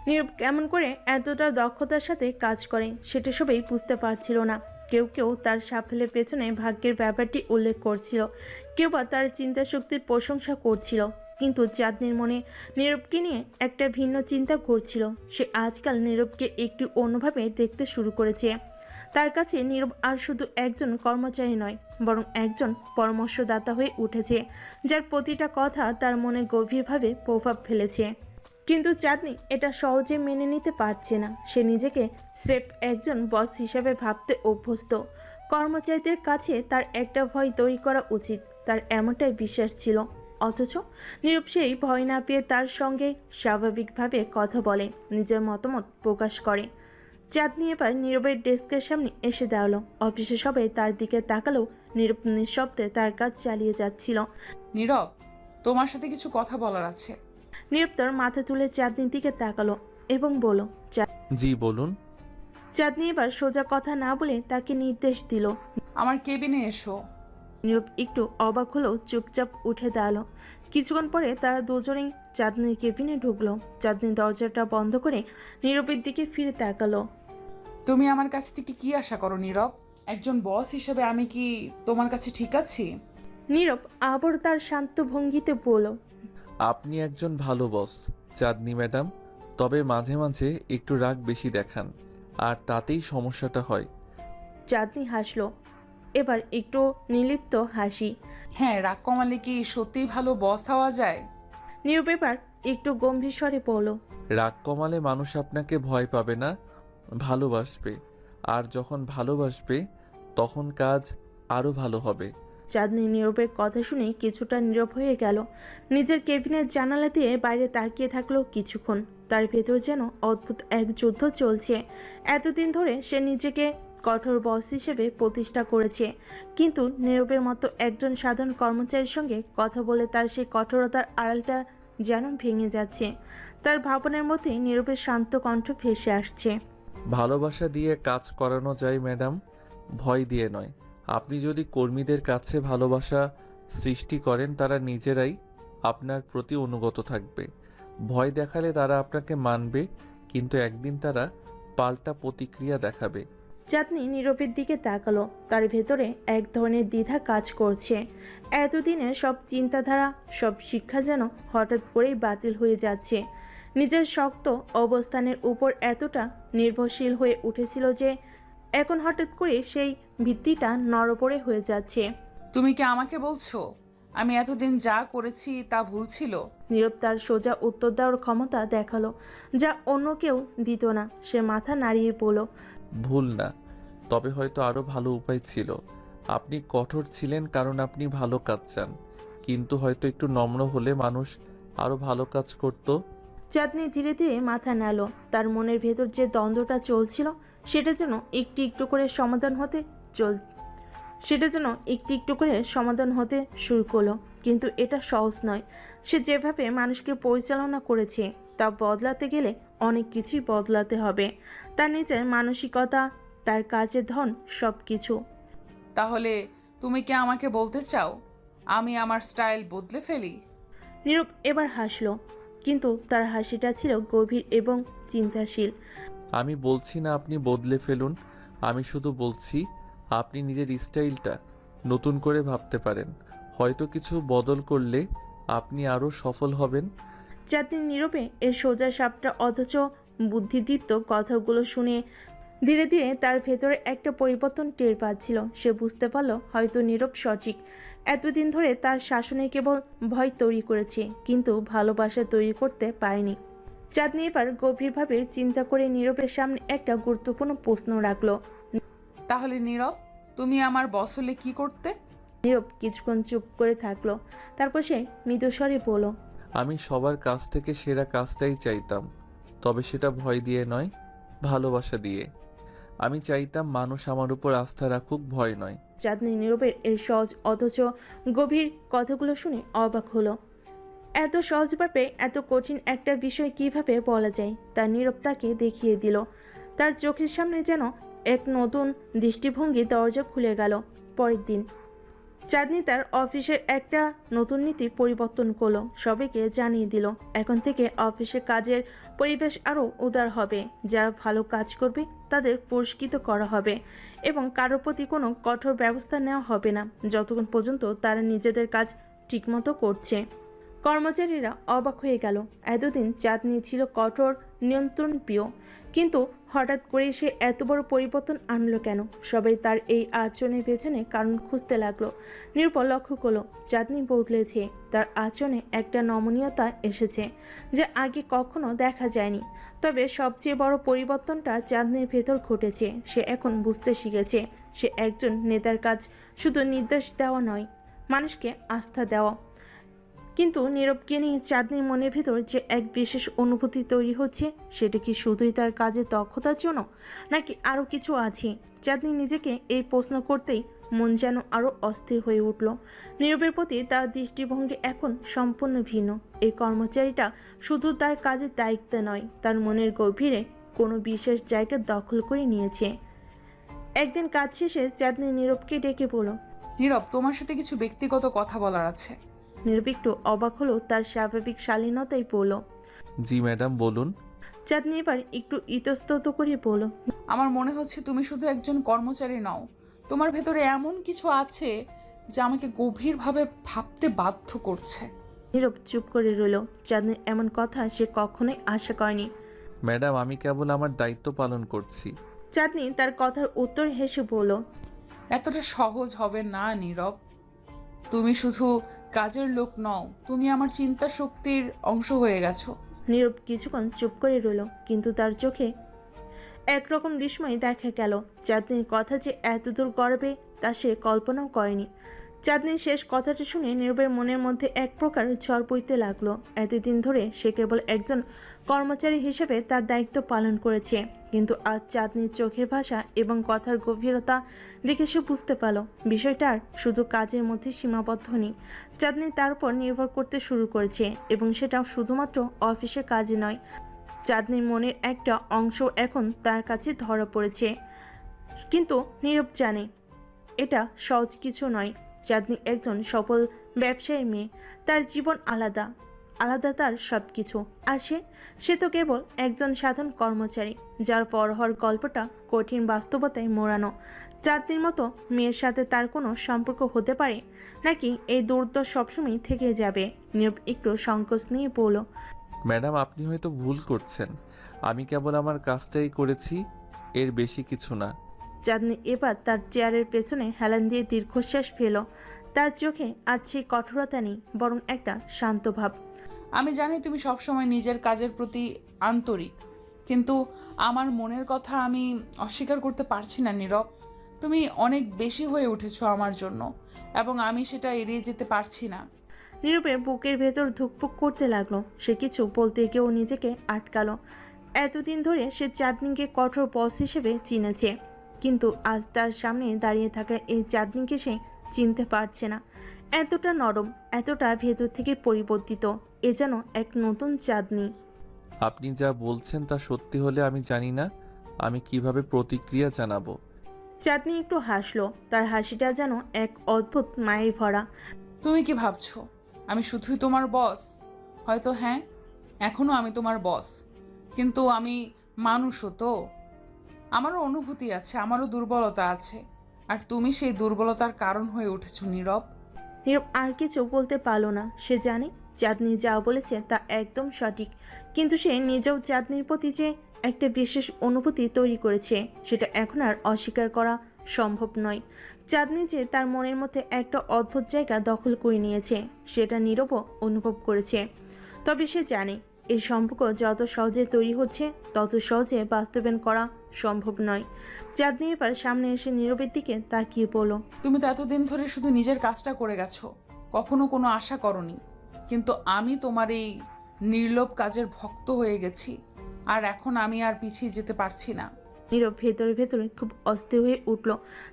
নীরব কেমন করে এতটা দক্ষতার সাথে কাজ করে সেটা সবাই বুঝতে পারছিল না। কেউ কেউ তার সাফল্যের পেছনে ভাগ্যের ব্যাপারটি উল্লেখ করছিল, কেউ বা তার চিন্তা শক্তির প্রশংসা করছিল। কিন্তু চাঁদনির মনে নীরবকে নিয়ে একটা ভিন্ন চিন্তা ঘুরছিল। সে আজকাল নীরবকে একটু অন্যভাবে দেখতে শুরু করেছে। তার কাছে নীরব আর শুধু একজন কর্মচারী নয়, বরং একজন পরামর্শদাতা হয়ে উঠেছে, যার প্রতিটা কথা তার মনে গভীরভাবে প্রভাব ফেলেছে। কিন্তু চাঁদনি এটা সহজে মেনে নিতে পারছে না। সে নিজেকে স্রেফ একজন বস হিসাবে ভাবতে অভ্যস্ত। কর্মচারীদের কাছে তার একটা ভয় তৈরি করা উচিত, তার এমনটাই বিশ্বাস ছিল। অথচ নীরব সেই ভয় না পেয়ে তার সঙ্গে স্বাভাবিকভাবে কথা বলে, নিজের মতামত প্রকাশ করে। চাঁদনি এবার নীরবের ডেস্কের সামনে এসে দাঁড়ালো। অফিসে সবাই তার দিকে তাকালেও নীরব নিঃশব্দে তার কাজ চালিয়ে যাচ্ছিল। নীরব, তোমার সাথে কিছু কথা বলার আছে। নীরব তার মাথা তুলে চাঁদনির দিকে তাকালো এবং বলল, জি বলুন। চাঁদনি এবার সোজা কথা না বলে তাকে নির্দেশ দিল। আমার কেবিনে এসো। নীরব একটু অবাক হলেও চুপচাপ উঠে দাঁড়ালো। কিছুক্ষণ পরে তারা দুজনেই চাঁদনির কেবিনে ঢুকলো। চাঁদনি দরজাটা বন্ধ করে নীরবের দিকে ফিরে তাকালো। তুমি আমার কাছ থেকে কি আশা করো নীরব? একজন বস হিসেবে আমি কি তোমার কাছে ঠিক আছি? নীরব আবার তার শান্ত ভঙ্গিতে বলল, আপনি একজন ভালো বস চাঁদনি ম্যাডাম, তবে মাঝে মাঝে একটু রাগ বেশি দেখান, আর তাতেই সমস্যাটা হয়। চাঁদনি হাসলো, এবার একটু নির্লিপ্ত হাসি। হ্যাঁ, রাগ কমালে কি সত্যিই ভালো বস হওয়া যায়? নীরব এবার একটু গম্ভীর স্বরে বলল, রাগ কমালে মানুষ আপনাকে ভয় পাবে না, ভালোবাসবে। আর যখন ভালোবাসবে তখন কাজ আরও ভালো হবে। চাঁদনি নীরবের কথা শুনে কিছুটা নীরব হয়ে গেল। নিজের কেবিনের জানালা দিয়ে বাইরে তাকিয়ে থাকলো কিছুক্ষণ। তার ভেতর যেন অদ্ভুত এক যুদ্ধ চলছে। এতদিন ধরে সে নিজেকে কঠোর বস হিসেবে প্রতিষ্ঠা করেছে, কিন্তু নীরবের মতো একজন সাধারণ কর্মচারীর সঙ্গে কথা বলে তার সেই কঠোরতার আড়ালটা যেন ভেঙে যাচ্ছে। তার ভাবনার মধ্যে নীরবের শান্ত কণ্ঠ ভেসে আসছে। ভালোবাসা দিয়ে কাজ করানো যায় ম্যাডাম, ভয় দিয়ে নয়। আপনি যদি কর্মীদের কাছে ভালোবাসা সৃষ্টি করেন, তারা নিজেরাই আপনার প্রতি অনুগত থাকবে। ভয় দেখালে তারা আপনাকে মানবে, কিন্তু একদিন তারা পাল্টা প্রতিক্রিয়া দেখাবে। চাঁদনি নীরবের দিকে তাকালো। তার ভেতরে এক ধরনের দ্বিধা কাজ করছে। এতদিনের সব চিন্তাধারা, সব শিক্ষা যেন হঠাৎ করেই বাতিল হয়ে যাচ্ছে। নিজের শক্ত অবস্থানের উপর এতটা নির্ভরশীল হয়ে উঠেছিল যে এখন হঠাৎ করে সেই ভিত্তিটা নড়বড়ে হয়ে যাচ্ছে। তুমি কি আমাকে বলছো আমি এতদিন যা করেছি তা ভুল ছিল? নীরব তার সোজা উত্তর দেওয়ার ক্ষমতা দেখালো, যা অন্য কেউ দিত না। সে মাথা নাড়িয়ে বলল, ভুল না, তবে হয়তো আরও ভালো উপায় ছিল। আপনি কঠোর ছিলেন কারণ আপনি ভালো কাজ চান, কিন্তু হয়তো একটু নম্র হলে মানুষ আরও ভালো কাজ করতো। চাঁদনি ধীরে ধীরে মাথা নাড়ল। তার মনের ভেতর যে দ্বন্দ্বটা চলছিল সেটা যেন একটু একটু করে সমাধান হতে চল সেটা যেন একটু একটু করে সমাধান হতে শুরু করলো। কিন্তু এটা সহজ নয়। সে যেভাবে মানুষকে পরিচালনা করেছে তা বদলাতে গেলে অনেক কিছুই বদলাতে হবে। তার নিজের মানসিকতা, তার কাজের ধন, সব কিছু। তাহলে তুমি কি আমাকে বলতে চাও আমি আমার স্টাইল বদলে ফেলি? নীরব এবার হাসলো, কিন্তু তার হাসিটা ছিল গভীর এবং চিন্তাশীল। আমি বলছি না আপনি বদলে ফেলুন, আমি শুধু বলছি আপনি নিজের স্টাইলটা নতুন করে ভাবতে পারেন। হয়তো কিছু বদল করলে আপনি আরও সফল হবেন। চাঁদনি নীরবে এর সোজা সাপটা অথচ বুদ্ধিদীপ্ত কথাগুলো শুনে ধীরে ধীরে তার ভেতরে একটা পরিবর্তন টের পাচ্ছিল। সে বুঝতে পারল হয়তো নীরব সঠিক। এতদিন ধরে তার শাসনে কেবল ভয় তৈরি করেছে, কিন্তু ভালোবাসা তৈরি করতে পারেনি। চাঁদনি এবার গভীরভাবে চিন্তা করে নীরবের সামনে একটা গুরুত্বপূর্ণ প্রশ্ন রাখলো। তাহলে নীরব, তুমি আমার বস হলে কি করতে? নীরব কিছুক্ষণ চুপ করে থাকলো, তারপর সে মৃদুস্বরে বলল, আমি সবার কাছ থেকে সেরা কাজটাই চাইতাম, তবে সেটা ভয় দিয়ে নয়, ভালোবাসা দিয়ে। আমি চাইতাম মানুষ আমার উপর আস্থা রাখুক, ভয় নয়। চাঁদনি নীরবের এই সহজ অথচ গভীর কথাগুলো শুনে অবাক হলো। এত সহজভাবে এত কঠিন একটা বিষয় কিভাবে বলা যায়? তার নীরব তাকে দেখিয়ে দিল। তার চোখের সামনে যেন এক নতুন দৃষ্টিভঙ্গি দরজা খুলে গেল। পরের দিন চাঁদনি তার অফিসের একটা নতুন নীতি পরিবর্তন করলো, সবাইকে জানিয়ে দিল এখন থেকে অফিসের কাজের পরিবেশ আরও উদার হবে। যারা ভালো কাজ করবে তাদের পুরস্কৃত করা হবে এবং কারোর প্রতি কোনো কঠোর ব্যবস্থা নেওয়া হবে না যতক্ষণ পর্যন্ত তারা নিজেদের কাজ ঠিকমতো করছে। কর্মচারীরা অবাক হয়ে গেল। এতদিন চাঁদনি ছিল কঠোর, নিয়ন্ত্রণ প্রিয়, কিন্তু হঠাৎ করে সে এত বড় পরিবর্তন আনলো কেন? সবাই তার এই আচরণের পেছনে কারণ খুঁজতে লাগলো। নিরূপর লক্ষ্য করলো চাঁদনি বদলেছে। তার আচরণে একটা নমনীয়তা এসেছে যা আগে কখনো দেখা যায়নি। তবে সবচেয়ে বড় পরিবর্তনটা চাঁদনির ভেতর ঘটেছে। সে এখন বুঝতে শিখেছে সে একজন নেতার কাজ শুধু নির্দেশ দেওয়া নয়, মানুষকে আস্থা দেওয়া। কিন্তু নীরবকে নিয়ে চাঁদনির মনের ভেতর যে এক বিশেষ অনুভূতি তৈরি হচ্ছে, সেটা কি শুধুই তার কাজের দক্ষতার জন্য, নাকি আরও কিছু আছে? চাঁদনি নিজেকে এই প্রশ্ন করতেই মন যেন আরও অস্থির হয়ে উঠল। নীরবের প্রতি তার দৃষ্টিভঙ্গি এখন সম্পূর্ণ ভিন্ন। এই কর্মচারীটা শুধু তার কাজের দায়িত্ব নয়, তার মনের গভীরে কোনো বিশেষ জায়গা দখল করে নিয়েছে। একদিন কাজ শেষে চাঁদনি নীরবকে ডেকে বলল, নীরব, তোমার সাথে কিছু ব্যক্তিগত কথা বলার আছে। নীরব একটু অবাক হলো, তার স্বাভাবিক শালীনতাই বলল। জি ম্যাডাম, বলুন। চাঁদনি এবার একটু ইতস্তত করে বলল, আমার মনে হচ্ছে তুমি শুধু একজন কর্মচারী নও, তোমার ভেতরে এমন কিছু আছে যা আমাকে গভীরভাবে ভাবতে বাধ্য করছে। নীরব চুপ করে রইল। চাঁদনির এমন কথা সে কখনোই আশা করেনি। ম্যাডাম, আমি কেবল আমার দায়িত্ব পালন করছি। চাঁদনি তার কথার উত্তর হেসে বলল, এতটা সহজ হবে না নীরব। তুমি শুধু কাজের লোক নও, তুমি আমার চিন্তা শক্তির অংশ হয়ে গেছো। নীরব কিছুক্ষণ চুপ করে রইল, কিন্তু তার চোখে একরকম বিস্ময় দেখা গেল। চাঁদনির কথা যে এতদূর গড়বে তা সে কল্পনাও করেনি। চাঁদনির শেষ কথাটা শুনে নীরবের মনের মধ্যে এক প্রকার ঝড় বইতে লাগলো। এতদিন ধরে সে কেবল একজন কর্মচারী হিসেবে তার দায়িত্ব পালন করেছে, কিন্তু আজ চাঁদনির চোখের ভাষা এবং কথার গভীরতা দেখে সে বুঝতে পারল বিষয়টা আর শুধু কাজের মধ্যে সীমাবদ্ধ নেই। চাঁদনি তার উপর নির্ভর করতে শুরু করেছে, এবং সেটাও শুধুমাত্র অফিসের কাজে নয়। চাঁদনির মনের একটা অংশ এখন তার কাছে ধরা পড়েছে, কিন্তু নীরব জানে এটা সহজ কিছু নয়। চাঁদনি একজন সফল ব্যবসায়ী মেয়ে, তার জীবন আলাদা, আলাদা তার সব কিছু। আর সে তো কেবল একজন সাধারণ কর্মচারী, যার পর হওয়ার গল্পটা কঠিন বাস্তবতায় মোড়ানো। চাঁদনির মতো মেয়ের সাথে তার কোনো সম্পর্ক হতে পারে, নাকি এই দূরত্ব সবসময় থেকে যাবে? নীরব একটু সংকোচ নিয়ে বলল, ম্যাডাম, আপনি হয়তো ভুল করছেন। আমি কেবল আমার কাজটাই করেছি, এর বেশি কিছু না। চাঁদনি এবার তার চেয়ারের পেছনে হেলান দিয়ে দীর্ঘশ্বাস ফেল। তার চোখে আজ সেই কঠোরতা নেই, বরং একটা শান্ত ভাব। আমি জানি তুমি সবসময় নিজের কাজের প্রতি আন্তরিক, কিন্তু আমার মনের কথা আমি অস্বীকার করতে পারছি না নীরব। তুমি অনেক বেশি হয়ে উঠেছো আমার জন্য, এবং আমি সেটা এড়িয়ে যেতে পারছি না। নীরবের বুকের ভেতর ধুকপুক করতে লাগলো। সে কিছু বলতে গিয়েও নিজেকে আটকালো। এতদিন ধরে সে চাঁদনিকে কঠোর বস হিসেবে চিনেছে, কিন্তু আজ তার সামনে দাঁড়িয়ে থাকা এই চাঁদনিকে সে চিনতে পারছে না। এতটা নরম, এতটা ভেতর থেকে পরিবর্তিত, এ যেন এক নতুন চাঁদনি। আপনি যা বলছেন তা সত্যি হলে আমি জানি না আমি কিভাবে প্রতিক্রিয়া জানাবো। চাঁদনি একটু হাসলো। তার হাসিটা যেন এক অদ্ভুত মায়ের ভরা। তুমি কি ভাবছো আমি শুধুই তোমার বস? হয়তো হ্যাঁ, এখনো আমি তোমার বস, কিন্তু আমি মানুষও তো। আমারও অনুভূতি আছে, আমারও দুর্বলতা আছে, আর তুমি সেই দুর্বলতার কারণ হয়ে উঠেছো নীরব। নীরব আর কিছু বলতে পারলো না। সে জানে চাঁদনি যা বলেছে তা একদম সঠিক, কিন্তু সে নিজেও চাঁদনির প্রতি যে একটা বিশেষ অনুভূতি তৈরি করেছে, সেটা এখন আর অস্বীকার করা সম্ভব নয়। চাঁদনি যে তার মনের মধ্যে একটা অদ্ভুত জায়গা দখল করে নিয়েছে, সেটা নীরবও অনুভব করেছে। তবে সে জানে এই সম্পর্ক যত সহজে তৈরি হচ্ছে, তত সহজে বাস্তবায়ন করা সম্ভব নয়। চাঁদনি এবার সামনে এসে নীরবের দিকে তাকিয়ে বলল, তুমি তো এতদিন ধরে শুধু নিজের কাজটা করে গেছো, কখনো কোনো আশা করনি। কিন্তু আমি তোমার এই নির্লোভ কাজের ভক্ত হয়ে গেছি, আর এখন আমি আর পিছিয়ে যেতে পারছি না। নীরব ভেতরে ভেতরে খুব অস্থির হয়ে উঠল।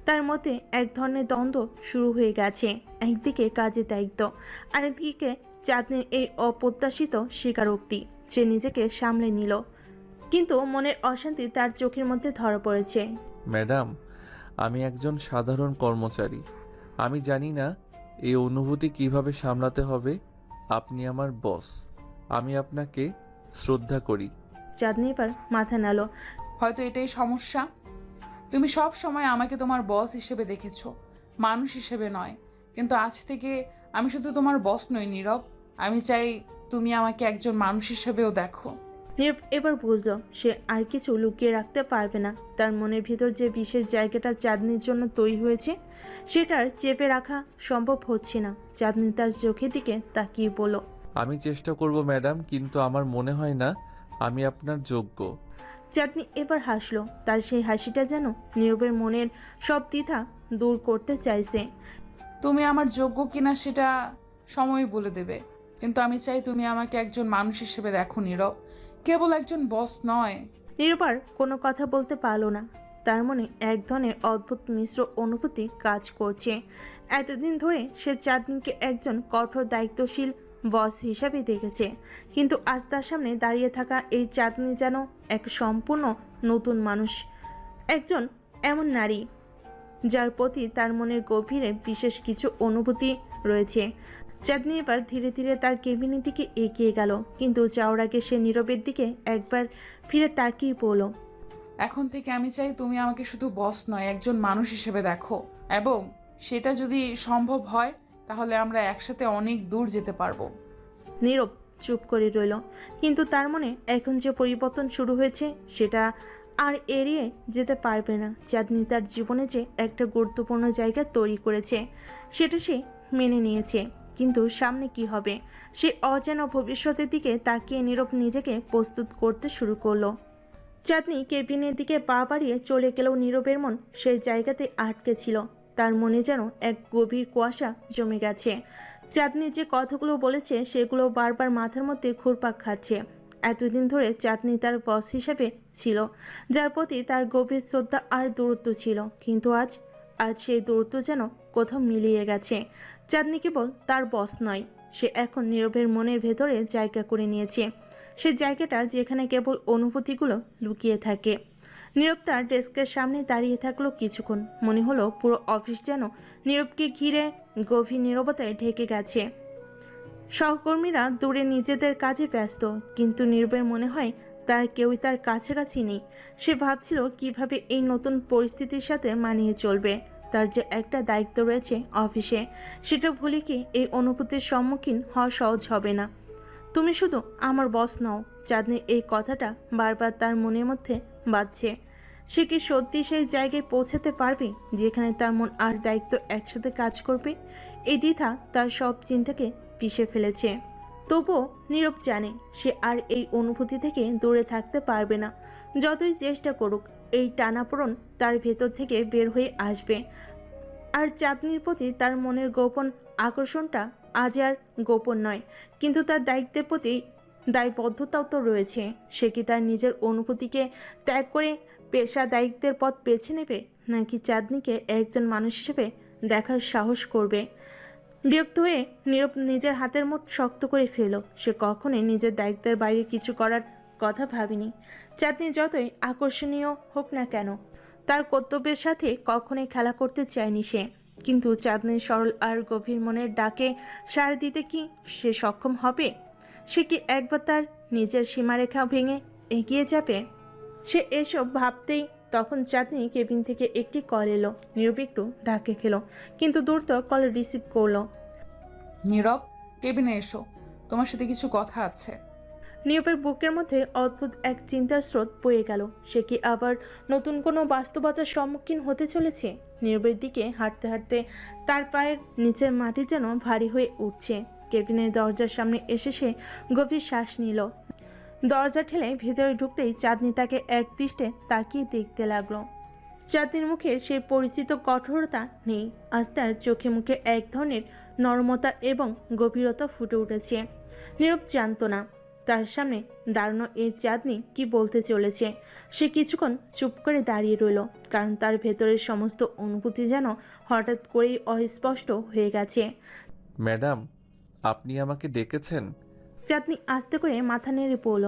তার মধ্যে এক ধরনের দ্বন্দ্ব শুরু হয়ে গেছে। একদিকে কাজের দায়িত্ব, আরেকদিকে চাঁদনির এই অপ্রত্যাশিত স্বীকারোক্তি। সে নিজেকে সামলে নিল, কিন্তু মনের অশান্তি তার চোখের মধ্যে ধরা পড়েছে। ম্যাডাম, আমি একজন সাধারণ কর্মচারী। আমি জানি না এই অনুভূতি কিভাবে সামলাতে হবে। আপনি আমার বস, আমি আপনাকে শ্রদ্ধা করি। চাঁদনি এবার মাথা নাড়ল। হয়তো এটাই সমস্যা। তুমি সব সময় আমাকে তোমার বস হিসেবে দেখেছো, মানুষ হিসেবে নয়। কিন্তু আজ থেকে আমি শুধু তোমার বস নই নীরব, আমি চাই তুমি আমাকে একজন মানুষ হিসেবেও দেখো। নীরব এবার বুঝলো সে আর কিছু লুকিয়ে রাখতে পারবে না। তার মনের ভিতর যে বিশেষ জায়গাটা চাঁদনির জন্য তৈরি হয়েছে, সেটার চেপে রাখা সম্ভব হচ্ছে না। চাঁদনি তার চোখের দিকে তাকিয়ে বলল, আমি চেষ্টা করব ম্যাডাম, কিন্তু আমার মনে হয় না আমি আপনার যোগ্য। চাঁদনি এবার হাসলো। তার সেই হাসিটা যেন নীরবের মনের সব দ্বিধা দূর করতে চাইছে। তুমি আমার যোগ্য কিনা সেটা সময় বলে দেবে, কিন্তু আমি চাই তুমি আমাকে একজন মানুষ হিসেবে দেখো নীরব, কেবল একজন বস নয়। নীরব আর কোনো কথা বলতে পারলো না। তার মনে এক ধরনের অদ্ভুত মিশ্র অনুভূতি কাজ করছে। এতদিন ধরে সে চাঁদনিকে একজন কঠোর দায়িত্বশীল বস হিসাবে দেখেছে, কিন্তু আজ তার সামনে দাঁড়িয়ে থাকা এই চাঁদনি যেন এক সম্পূর্ণ নতুন মানুষ, একজন এমন নারী যার প্রতি তার মনের গভীরে বিশেষ কিছু অনুভূতি রয়েছে। চাঁদনি এবার ধীরে ধীরে তার কেবিনের দিকে এগিয়ে গেল, কিন্তু যাওয়ার আগে সে নীরবের দিকে একবার ফিরে তাকিয়ে পড়ল। এখন থেকে আমি চাই তুমি আমাকে শুধু বস নয়, একজন মানুষ হিসেবে দেখো, এবং সেটা যদি সম্ভব হয় তাহলে আমরা একসাথে অনেক দূর যেতে পারবো। নীরব চুপ করে রইল, কিন্তু তার মনে এখন যে পরিবর্তন শুরু হয়েছে সেটা আর এড়িয়ে যেতে পারবে না। চাঁদনি তার জীবনে যে একটা গুরুত্বপূর্ণ জায়গা তৈরি করেছে, সেটা সে মেনে নিয়েছে, কিন্তু সামনে কি হবে সে অজানা ভবিষ্যতের দিকে তাকিয়ে নীরব নিজেকে প্রস্তুত করতে শুরু করলো। চাঁদনি কেবিনের দিকে পা বাড়িয়ে চলে গেলেও নীরবের মন সেই জায়গাতে আটকে ছিল। তার মনে যেন এক গভীর কুয়াশা জমে গেছে। চাঁদনি যে কথাগুলো বলেছে সেগুলো বারবার মাথার মধ্যে ঘুরপাক খাচ্ছে। এতদিন ধরে চাঁদনি তার বস হিসেবে ছিল, যার প্রতি তার গভীর শ্রদ্ধা আর দূরত্ব ছিল, কিন্তু আজ সেই দূরত্ব যেন কোথাও মিলিয়ে গেছে। চাঁদনি কেবল তার বস নয়, সে এখন নীরবের মনের ভেতরে জায়গা করে নিয়েছে, সে জায়গাটা যেখানে কেবল অনুভূতিগুলো লুকিয়ে থাকে। নীরব তার ডেস্কের সামনে দাঁড়িয়ে থাকলো কিছুক্ষণ। মনে হলো পুরো অফিস যেন নীরবকে ঘিরে গভীর নীরবতায় ঢেকে গেছে। সহকর্মীরা দূরে নিজেদের কাজে ব্যস্ত, কিন্তু নীরবের মনে হয় তার কেউই তার কাছাকাছি নেই। সে ভাবছিল কিভাবে এই নতুন পরিস্থিতির সাথে মানিয়ে চলবে। তার যে একটা দায়িত্ব রয়েছে অফিসে, সেটা ভুলে কি এই অনুভূতির সম্মুখীন হওয়া সহজ হবে না। তুমি শুধু আমার বস নও। চাঁদনি এই কথাটা বারবার তার মনের মধ্যে বাজছে। সে কি সত্যি সেই জায়গায় পৌঁছাতে পারবে যেখানে তার মন আর দায়িত্ব একসাথে কাজ করবে? এই দ্বিধা তার সব চিন্তাকে পিষে ফেলেছে। তবুও নীরব জানে সে আর এই অনুভূতি থেকে দূরে থাকতে পারবে না। যতই চেষ্টা করুক, এই টানাপোড়েন তার ভেতর থেকে বের হয়ে আসবে। আর চাঁদনির প্রতি তার মনের গোপন আকর্ষণটা আজ আর গোপন নয়, কিন্তু তার দায়িত্বের প্রতি দায়বদ্ধতাও তো রয়েছে। সে কি তার নিজের অনুভূতিকে ত্যাগ করে পেশা দায়িত্বের পথ বেছে নেবে, নাকি চাঁদনিকে একজন মানুষ হিসেবে দেখার সাহস করবে? বিরক্ত হয়ে নীরব নিজের হাতের মুঠ শক্ত করে ফেল। সে কখনোই নিজের দায়িত্বের বাইরে কিছু করার কথা ভাবেনি। চাঁদনি যতই আকর্ষণীয় হোক না কেন, তার কর্তব্যের সাথে কখনোই খেলা করতে চায়নি সে। কিন্তু চাঁদনির সরল আর গভীর মনের ডাকে সাড়া দিতে কি সে সক্ষম হবে? সে কি একবার তার নিজের সীমারেখা ভেঙে এগিয়ে যাবে? সে এসব ভাবতেই তখন চাঁদনি কেবিন থেকে একটি কল এলো। নীরব একটু ধাক্কে খেলো, কিন্তু দ্রুত কল রিসিভ করলো। নীরব, কেবিনে এসো, তোমার সাথে কিছু কথা আছে। নীরবের বুকের মধ্যে অদ্ভুত এক চিন্তার স্রোত বয়ে গেল। সে কি আবার নতুন কোনো বাস্তবতার সম্মুখীন হতে চলেছে? নীরবের দিকে হাঁটতে হাঁটতে তার পায়ের নিচের মাটি যেন ভারী হয়ে উঠছে। কেবিনের দরজার সামনে এসে সে গভীর শ্বাস নিল। দরজা ঠেলে ভেতরে ঢুকতেই চাঁদনি তাকে এক দৃষ্টে তাকিয়ে দেখতে লাগলো। চাঁদনির মুখে সেই পরিচিত কঠোরতা নেই। আজ তার চোখে মুখে এক ধরনের নরমতা এবং গভীরতা ফুটে উঠেছে। নীরব জানতো না তার সামনে দাঁড়ানো এই চাঁদনি কি বলতে চলেছে। সে কিছুক্ষণ চুপ করে দাঁড়িয়ে রইল, কারণ তার ভেতরের সমস্ত অনুভূতি যেন হঠাৎ করেই অস্পষ্ট হয়ে গেছে। ম্যাডাম, আপনি আমাকে ডেকেছেন? চাঁদনি আস্তে করে মাথা নেড়ে পড়ল।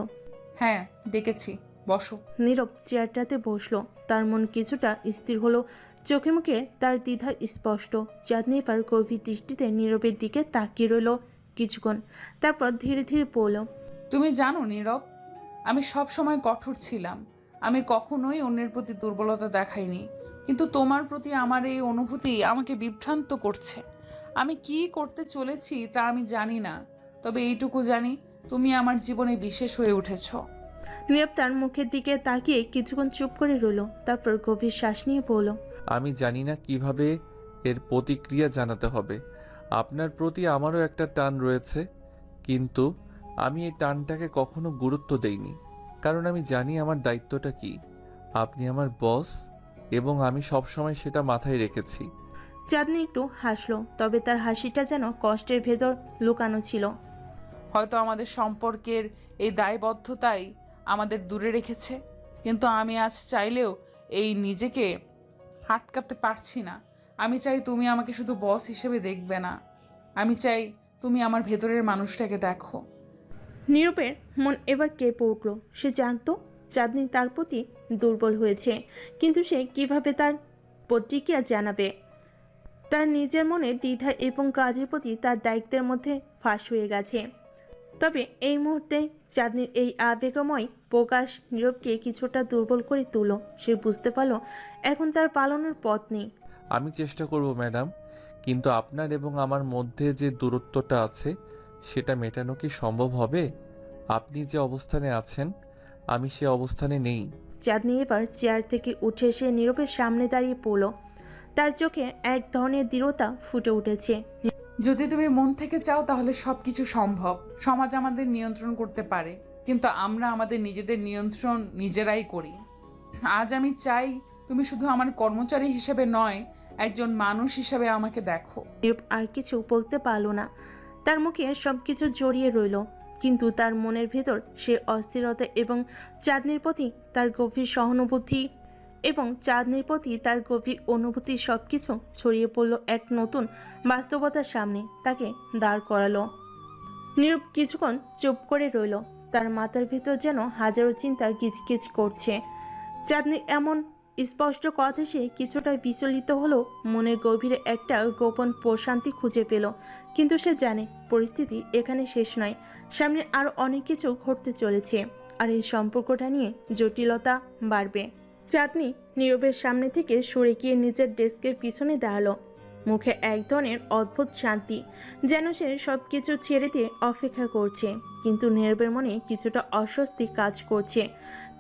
হ্যাঁ, ডেকেছি, বসো। নীরব চেয়ারটাতে বসলো। তার মন কিছুটা স্থির হলো, চোখে মুখে তার দ্বিধা স্পষ্ট। চাঁদনি এবার গভীর দৃষ্টিতে নীরবের দিকে তাকিয়ে রইল কিছুক্ষণ, তারপর ধীরে ধীরে পড়ল। তুমি জানো নীরব, আমি সব সময় কঠোর ছিলাম। আমি কখনোই অন্যের প্রতি দুর্বলতা দেখাইনি, কিন্তু তোমার প্রতি আমার এই অনুভূতি আমাকে বিভ্রান্ত করছে। আমি কি করতে চলেছি তা আমি জানি না, তবে এইটুকু জানি, তুমি আমার জীবনে বিশেষ হয়ে উঠেছো। নীরব তার মুখের দিকে তাকিয়ে কিছুক্ষণ চুপ করে রইল, তারপর গভীর শ্বাস নিয়ে বলল। আমি জানি না কিভাবে এর প্রতিক্রিয়া জানাতে হবে। আপনার প্রতি আমারও একটা টান রয়েছে, কিন্তু আমি এই টানটাকে কখনো গুরুত্ব দেইনি, কারণ আমি জানি আমার দায়িত্বটা কি। আপনি আমার বস, এবং আমি সবসময় সেটা মাথায় রেখেছি। চাঁদনি একটু হাসলো, তবে তার হাসিটা যেন কষ্টের ভেতর লুকানো ছিল। হয়তো আমাদের সম্পর্কের এই দায়বদ্ধতাই আমাদের দূরে রেখেছে, কিন্তু আমি আজ চাইলেও এই নিজেকে আটকাতে পারছি না। আমি চাই তুমি আমাকে শুধু বস হিসেবে দেখবে না, আমি চাই তুমি আমার ভেতরের মানুষটাকে দেখো। নীরবের মন এবার কেঁপে উঠল। সে জানতো চাঁদনি তার প্রতি দুর্বল হয়েছে, কিন্তু সে কিভাবে তার প্রতিক্রিয়া জানাবে? তার নিজের মনে দ্বিধা এবং কাজের প্রতি তার দায়িত্বের মধ্যে ফাঁস হয়ে গেছে। তবে এই মুহূর্তে চাঁদনির এই আবেগময় প্রকাশ নীরবকে কিছুটা দুর্বল করে তুলল। সে বুঝতে পারল এখন তার পালানোর পথ নেই। আমি চেষ্টা করব ম্যাডাম, কিন্তু আপনার এবং আমার মধ্যে যে দূরত্বটা আছে সেটা মেটানো কি সম্ভব হবে? আপনি যে অবস্থানে আছেন আমি সে অবস্থানে নেই। চাঁদনি এবার চেয়ার থেকে উঠে এসে নীরবের সামনে দাঁড়িয়ে পড়ল। তার চোখে এক ধরনের দৃঢ়তা ফুটে উঠেছে। যদি তুমি মন থেকে চাও তাহলে সবকিছু সম্ভব। সমাজ আমাদের নিয়ন্ত্রণ করতে পারে, কিন্তু আমরা আমাদের নিজেদের নিয়ন্ত্রণ নিজেরাই করি। আজ আমি চাই তুমি শুধু আমার কর্মচারী হিসেবে নয়, একজন মানুষ হিসেবে আমাকে দেখো। নীরব আর কিছু বলতে পারল না। তার মুখে সবকিছু জড়িয়ে রইল, কিন্তু তার মনের ভেতর সে অস্থিরতা এবং চাঁদনির প্রতি তার গভীর সহানুভূতি অনুভূতি সবকিছু ছড়িয়ে পড়ল এক নতুন বাস্তবতার সামনে, তাকে দাঁড় করালো। নীরব কিছুক্ষণ চুপ করে রইল। তার মাথার ভেতর যেন হাজারো চিন্তা কিচকিচ করছে। চাঁদনি এমন স্পষ্ট কথা সে কিছুটা বিচলিত হলো, মনের গভীরে একটা গোপন প্রশান্তি খুঁজে পেল। কিন্তু সে জানে পরিস্থিতি এখানে শেষ নয়, সামনে আরো অনেক কিছু ঘটতে চলেছে, আর এই সম্পর্কটা নিয়ে জটিলতা বাড়বে। চাঁদনি নীরবের সামনে থেকে সরে গিয়ে নিজের ডেস্কের পিছনে দাঁড়ালো। মুখে এক ধরনের অদ্ভুত শান্তি, যেন সে সব কিছু ছেড়ে দিয়ে অপেক্ষা করছে। কিন্তু নীরবের মনে কিছুটা অস্বস্তি কাজ করছে।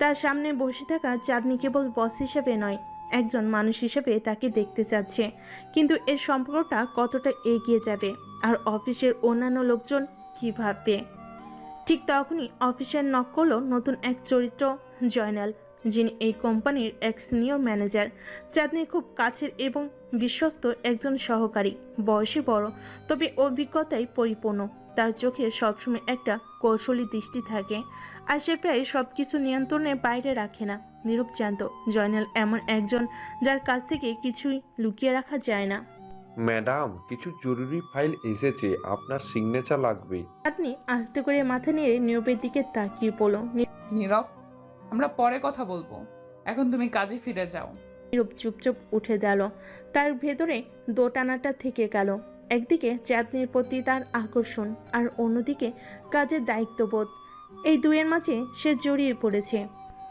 তার সামনে বসে থাকা চাঁদনি কেবল বস হিসেবে নয়, একজন মানুষ হিসেবে তাকে দেখতে চাচ্ছে। কিন্তু এর সম্পর্কটা কতটা এগিয়ে যাবে, আর অফিসের অন্যান্য লোকজন কী ভাববে? ঠিক তখনই অফিসের নক করলো নতুন এক চরিত্র, জয়নাল, যিনি এই কোম্পানির এক সিনিয়র ম্যানেজার। চাঁদনির খুব কাছের এবং বিশ্বস্ত একজন সহকারী, বয়সে বড় তবে অভিজ্ঞতায় পরিপূর্ণ। তার চোখে সবসময় একটা কৌশলী দৃষ্টি থাকে, আর সে প্রায় সব কিছু নিয়ন্ত্রণের বাইরে রাখে না। নীরব জানত জয়নাল এমন একজন যার কাছ থেকে কিছুই লুকিয়ে রাখা যায় না। ম্যাডাম, কিছু জরুরি ফাইল এসেছে, আপনার সিগনেচার লাগবে। চাঁদনি আস্তে করে মাথা নেড়ে নীরবের দিকে তাকিয়ে পড়ল। নীরব, আমরা পরে কথা বলবো, এখন তুমি কাজে ফিরে যাও। নীরব চুপচাপ উঠে গেল। তার ভেতরে দোটানাটা থেকে গেল। একদিকে চাঁদনির প্রতি তার আকর্ষণ, আর অন্যদিকে কাজের দায়িত্ববোধ। এই দুয়ের মাঝে সে জড়িয়ে পড়েছে।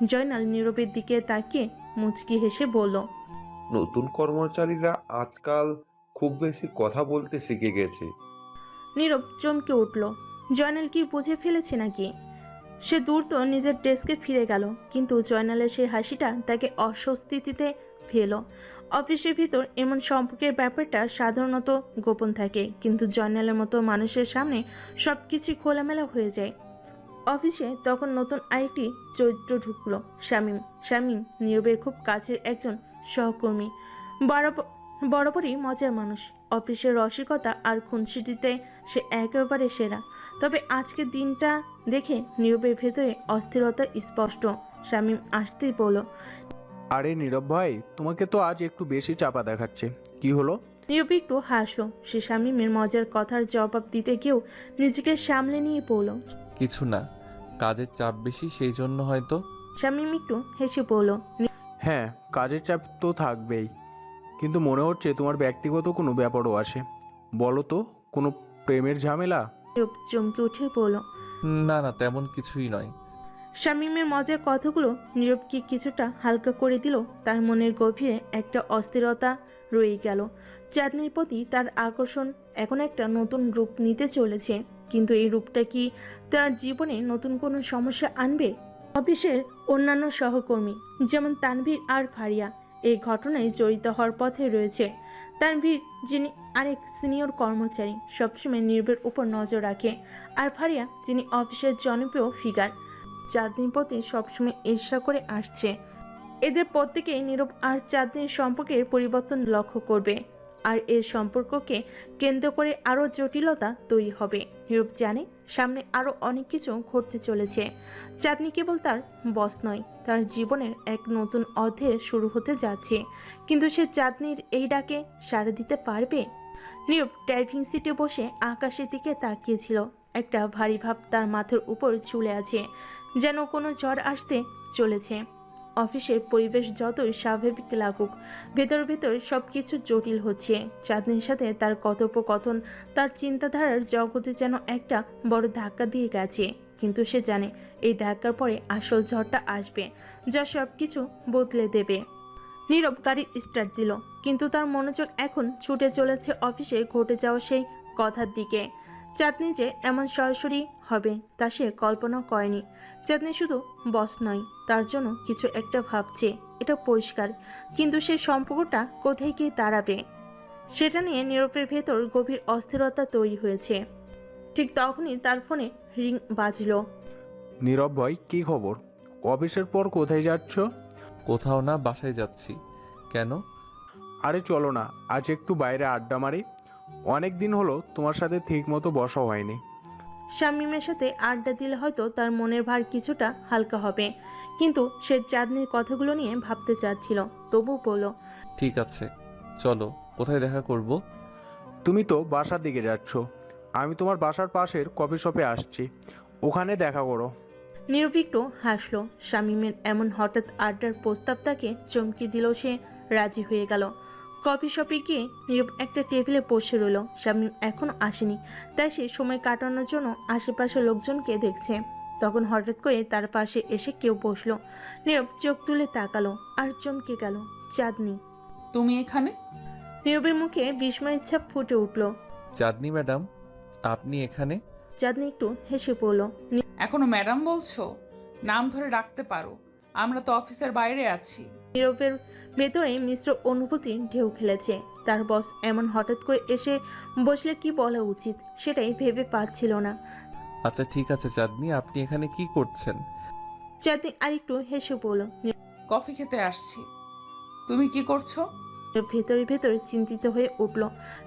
জয়নাল নীরবের দিকে তাকিয়ে মুচকি হেসে বলল, নতুন কর্মচারীরা আজকাল খুব বেশি কথা বলতে শিখে গেছে। নীরব চমকে উঠল। জয়নাল কি বুঝে ফেলেছে নাকি? সে দ্রুত নিজের ডেস্কে ফিরে গেল, কিন্তু জয়নালের সেই হাসিটা তাকে অস্বস্তিতে ফেল। অফিসের ভিতর এমন সম্পর্কের ব্যাপারটা সাধারণত গোপন থাকে, কিন্তু জয়নালের মতো মানুষের সামনে সব কিছু খোলামেলা হয়ে যায়। অফিসে তখন নতুন আরেকটি চরিত্র ঢুকলো, শামীম। শামীম নীরবের খুব কাছের একজন সহকর্মী, বরাবরই মজার মানুষ। অফিসের রসিকতা আর খুনসুটিতে সে একেবারে সেরা। তবে আজকের দিনটা দেখে নীরবের ভেতরে অস্থিরতা স্পষ্ট। শামীম আসতেই বলল, আরে নীরব ভাই, তোমাকে তো আজ একটু বেশি চাপা দেখাচ্ছে, কি হলো? নীরব একটু হাসলো। সে শামীমের মজার কথার জবাব দিতে গিয়েও নিজেকে সামলে নিয়ে পড়ল। কিছু না, কাজের চাপ বেশি, সেই জন্য হয়তো। শামীম একটু হেসে বলল, হ্যাঁ, কাজের চাপ তো থাকবেই, কিন্তু মনে হচ্ছে তোমার ব্যক্তিগত কোনো ব্যাপারও আছে। বলো তো, কোনো প্রেমের ঝামেলা? নীরব চমকে উঠে বলল, না না, তেমন কিছুই নয়। শামীমের মজার কথাগুলো নীরবকে কিছুটা হালকা করে দিল। তার মনের গভীরে একটা অস্থিরতা রয়ে গেল। চাঁদনির প্রতি তার আকর্ষণ এখন একটা নতুন রূপ নিতে চলেছে, কিন্তু এই রূপটা কি তার জীবনে নতুন কোনো সমস্যা আনবে? অফিসের অন্যান্য সহকর্মী যেমন তানভীর আর ফারিয়া এই ঘটনায় জড়িত হওয়ার পথে রয়েছে। তানভীর, যিনি আরেক সিনিয়র কর্মচারী, সবসময় নীরবের উপর নজর রাখে, আর ফারিয়া, যিনি অফিসের জনপ্রিয় ফিগার, চাঁদনির প্রতি সবসময় ঈর্ষা করে আসছে। এদের প্রত্যেকেই নীরব আর চাঁদনির সম্পর্কের পরিবর্তন লক্ষ্য করবে, আর এর সম্পর্ককে কেন্দ্র করে আরও জটিলতা তৈরি হবে। নীরব জানে সামনে আরও অনেক কিছু ঘটতে চলেছে। চাঁদনি কেবল তার বস নয়, তার জীবনের এক নতুন অধ্যায় শুরু হতে যাচ্ছে। কিন্তু সে চাঁদনির এই ডাকে সাড়া দিতে পারবে? নীরব ড্রাইভিং সিটে বসে আকাশের দিকে তাকিয়েছিল। একটা ভারী ভাব তার মাথার উপর ঝুলে আছে, যেন কোনো ঝড় আসতে চলেছে। অফিসের পরিবেশ যতই স্বাভাবিক লাগুক, ভেতর ভেতর সব কিছু জটিল হচ্ছে। চাঁদনির সাথে তার কথোপকথন তার চিন্তাধারার জগতে যেন একটা বড় ধাক্কা দিয়ে গেছে। কিন্তু সে জানে এই ধাক্কার পরে আসল ঝড়টা আসবে, যা সব কিছু বদলে দেবে। নীরব গাড়ি স্টার্ট দিল, কিন্তু তার মনোযোগ এখন ছুটে চলেছে অফিসে ঘটে যাওয়া সেই কথার দিকে। চাঁদনি যে এমন সরাসরি হবে তা সে কল্পনা করেনি। চাঁদনি শুধু বস নয়, তার জন্য কিছু একটা ভাবছে, এটা পরিষ্কার। কিন্তু সে সম্পর্কটা কোথায় গিয়ে দাঁড়াবে, সেটা নিয়ে নীরবের ভেতর গভীর অস্থিরতা তৈরি হয়েছে। ঠিক তখনই তার ফোনে রিং বাজলো। নীরব ভাই, কি খবর? অফিসের পর কোথায় যাচ্ছ? কোথাও না, বাসায় যাচ্ছি। কেন? আরে চলো না, আজ একটু বাইরে আড্ডা মারি। অনেক দিন হলো তোমার সাথে ঠিক মতো বসা হয়নি। শামীমের সাথে আড্ডা দিলে হয়তো তার মনের ভার কিছুটা হালকা হবে, কিন্তু সে চাঁদনির কথাগুলো নিয়ে ভাবতে চাচ্ছিল। তবু বলল, ঠিক আছে, চলো। কোথায় দেখা করব? তুমি তো বাসার দিকে যাচ্ছ, আমি তোমার বাসার পাশের কফি শপে আসছি, ওখানে দেখা করো। নীরব একটু হাসলো। শামীমের এমন হঠাৎ আড্ডার প্রস্তাব তাকে চমকে দিল। সে রাজি হয়ে গেল। কফি শপে গিয়ে নীরব একটা টেবিলে বসে রইল। শামীম এখনো আসেনি, তাই সে সময় কাটানোর জন্য আশেপাশের লোকজনকে দেখছে। তখন হঠাৎ করে তার পাশে এসে কেউ বসলো। নীরব চোখ তুলে তাকালো, আর চমকে গেল, চাঁদনি। তুমি এখানে? নীরবের মুখে বিস্ময়ের ছাপ ফুটে উঠল। চাঁদনি ম্যাডাম, আপনি এখানে? চাঁদনি একটু হেসে পড়ল। এখনো ম্যাডাম বলছো? নাম ধরে ডাকতে পারো, আমরা তো অফিসের বাইরে আছি। নীরবের ভেতরে মিশ্র অনুভূতির ঢেউ খেলেছে। তার বস এমন হঠাৎ করে এসে বসলে কি বলা উচিত সেটাই ভেবে পাচ্ছিল না। আচ্ছা ঠিক আছে চাঁদনি, আপনি এখানে কি করছেন? চাঁদনি আরেকটু হেসে পড়ল। কফি খেতে আসছি। তুমি কি করছো? ভেতরে ভেতরে চিন্তিত হয়ে উঠল।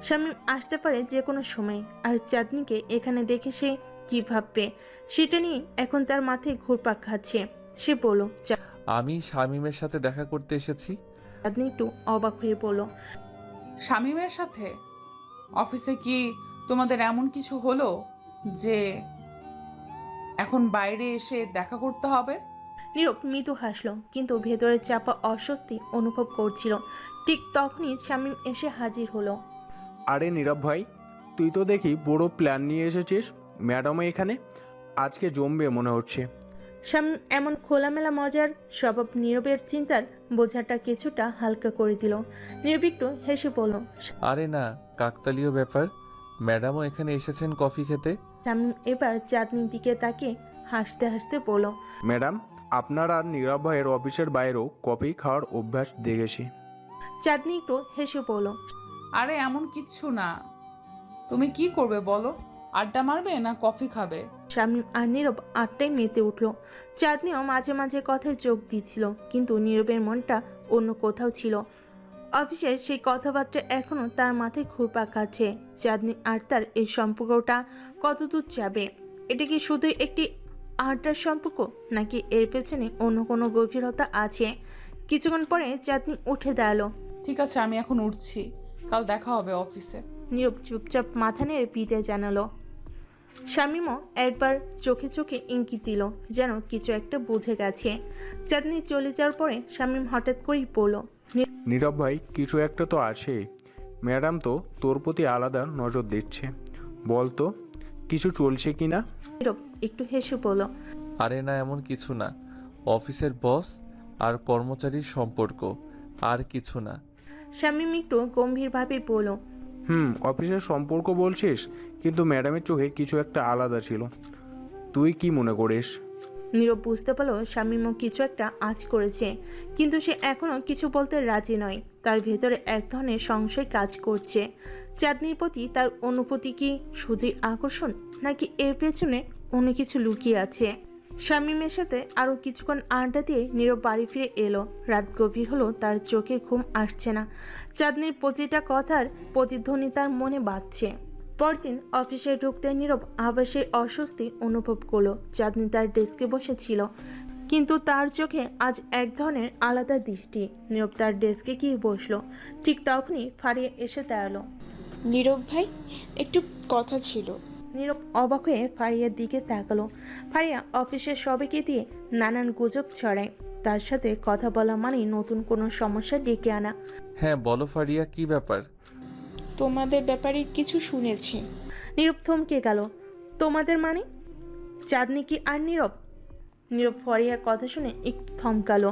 শামীম আসতে পারে যে কোনো সময়, আর চাঁদনিকে এখানে দেখে সে কি ভাববে সেটা নিয়ে এখন তার মাথায় ঘুরপাক খাচ্ছে। সে বলল। আমি শামীমের সাথে দেখা করতে এসেছি। চাঁদনি একটু অবাক হয়ে বলল। শামীমের সাথে? অফিসে কি তোমাদের এমন কিছু হলো যে এখন বাইরে এসে দেখা করতে হবে? নীরব মৃদু হাসলো, কিন্তু ভেতরে চাপা অস্বস্তি অনুভব করছিল। ঠিক তখনই শামীম এসে হাজির হলো। আরে নীরব ভাই, তুই তো দেখি বড় প্ল্যান নিয়ে এসেছিস। ম্যাডামও এখানে, আজকে জমবে মনে হচ্ছে। শামীম এমন খোলামেলা মজার স্বভাব নীরবের চিন্তার বোঝাটা কিছুটা হালকা করে দিল। নীরব একটু হেসে বলল। আরে না, কাকতালীয় ব্যাপার। ম্যাডামও এখানে এসেছেন কফি খেতে। শামীম এবার চাঁদনির দিকে তাকিয়ে হাসতে হাসতে বলল। ম্যাডাম, আপনার আর নীরব ভাইয়ের অফিসের বাইরেও কফি খাওয়ার অভ্যাস দেখেছি। চাঁদনি একটু হেসে বলল। আরে এমন কিচ্ছু না। তুমি কি করবে বলো? আড্ডা মারবে না কফি খাবে? শামীম আর নীরব আটটায় মেতে উঠল। চাঁদনিও মাঝে মাঝে কথায় চোখ দিচ্ছিল, কিন্তু নীরবের মনটা অন্য কোথাও ছিল। অফিসের সেই কথাবার্তা এখনো তার মাথায় ঘুরপাক খাচ্ছে। চাঁদনি আর তার এই সম্পর্কটা কতদূর যাবে? এটা কি শুধুই একটি আড্ডার সম্পর্ক, নাকি এর পেছনে অন্য কোনো গভীরতা আছে? কিছুক্ষণ পরে চাঁদনি উঠে দাঁড়ালো। ঠিক আছে, আমি এখন উঠছি, কাল দেখা হবে অফিসে। নীরব চুপচাপ মাথা নেড়ে বিদায় জানালো। শামীমও একবার চোখে চোখে ইঙ্গিত দিল, যেন কিছু একটা বুঝে গেছে। চাঁদনি চলে যাওয়ার পরে শামীম হঠাৎ করেই বলল। নীরব ভাই, কিছু একটা তো আছে। ম্যাডাম তো তোর প্রতি আলাদা নজর দিচ্ছে। বল তো, কিছু চলছে কি না? নীরব একটু হেসে বলল। আরে না, এমন কিছু না। অফিসের বস আর কর্মচারীর সম্পর্ক, আর কিছু না। শামীম একটু গম্ভীরভাবে বলল। অফিসের সম্পর্ক বলছিস, কিন্তু ম্যাডামের চোখে কিছু একটা আলাদা ছিল। তুই কি মনে করিস? নীরব বুঝতে পারল শামীমও কিছু একটা আঁচ করেছে, কিন্তু সে এখনো কিছু বলতে রাজি নয়। তার ভেতরে এক ধরনের সংশয় কাজ করছে। চাঁদনির প্রতি তার অনুভূতি কি শুধুই আকর্ষণ, নাকি এর পেছনে অন্য কিছু লুকিয়ে আছে? শামীমের সাথে আরও কিছুক্ষণ আড্ডা দিয়ে নীরব বাড়ি ফিরে এলো। রাত গভীর হলো, তার চোখে ঘুম আসছে না। চাঁদনির প্রতিটা কথার প্রতিধ্বনি তার মনে বাজছে। পরদিন অফিসে ঢুকতে নীরব আবার সেই অস্বস্তি অনুভব করলো। চাঁদনি তার ডেস্কে বসেছিল, কিন্তু তার চোখে আজ এক ধরনের আলাদা দৃষ্টি। নীরব তার ডেস্কে গিয়ে বসলো। ঠিক তখনই ফারিয়া এসে দাঁড়ালো। নীরব ভাই, একটু কথা ছিল। নীরব অবাক হয়ে ফারিয়ার দিকে তাকালো। ফারিয়া অফিসের সবাইকে দিয়ে নানান গুজব ছড়ায়। তার সাথে কথা বলা মানেই নতুন কোনো সমস্যা ডেকে আনা। হ্যাঁ বলো ফারিয়া, কি ব্যাপার? তোমাদের ব্যাপারে কিছু শুনেছি। নীরব থমকে গেল। তোমাদের মানে? চাঁদনি কি আর নীরব? নীরব ফারিয়ার কথা শুনে একটু থমকালো।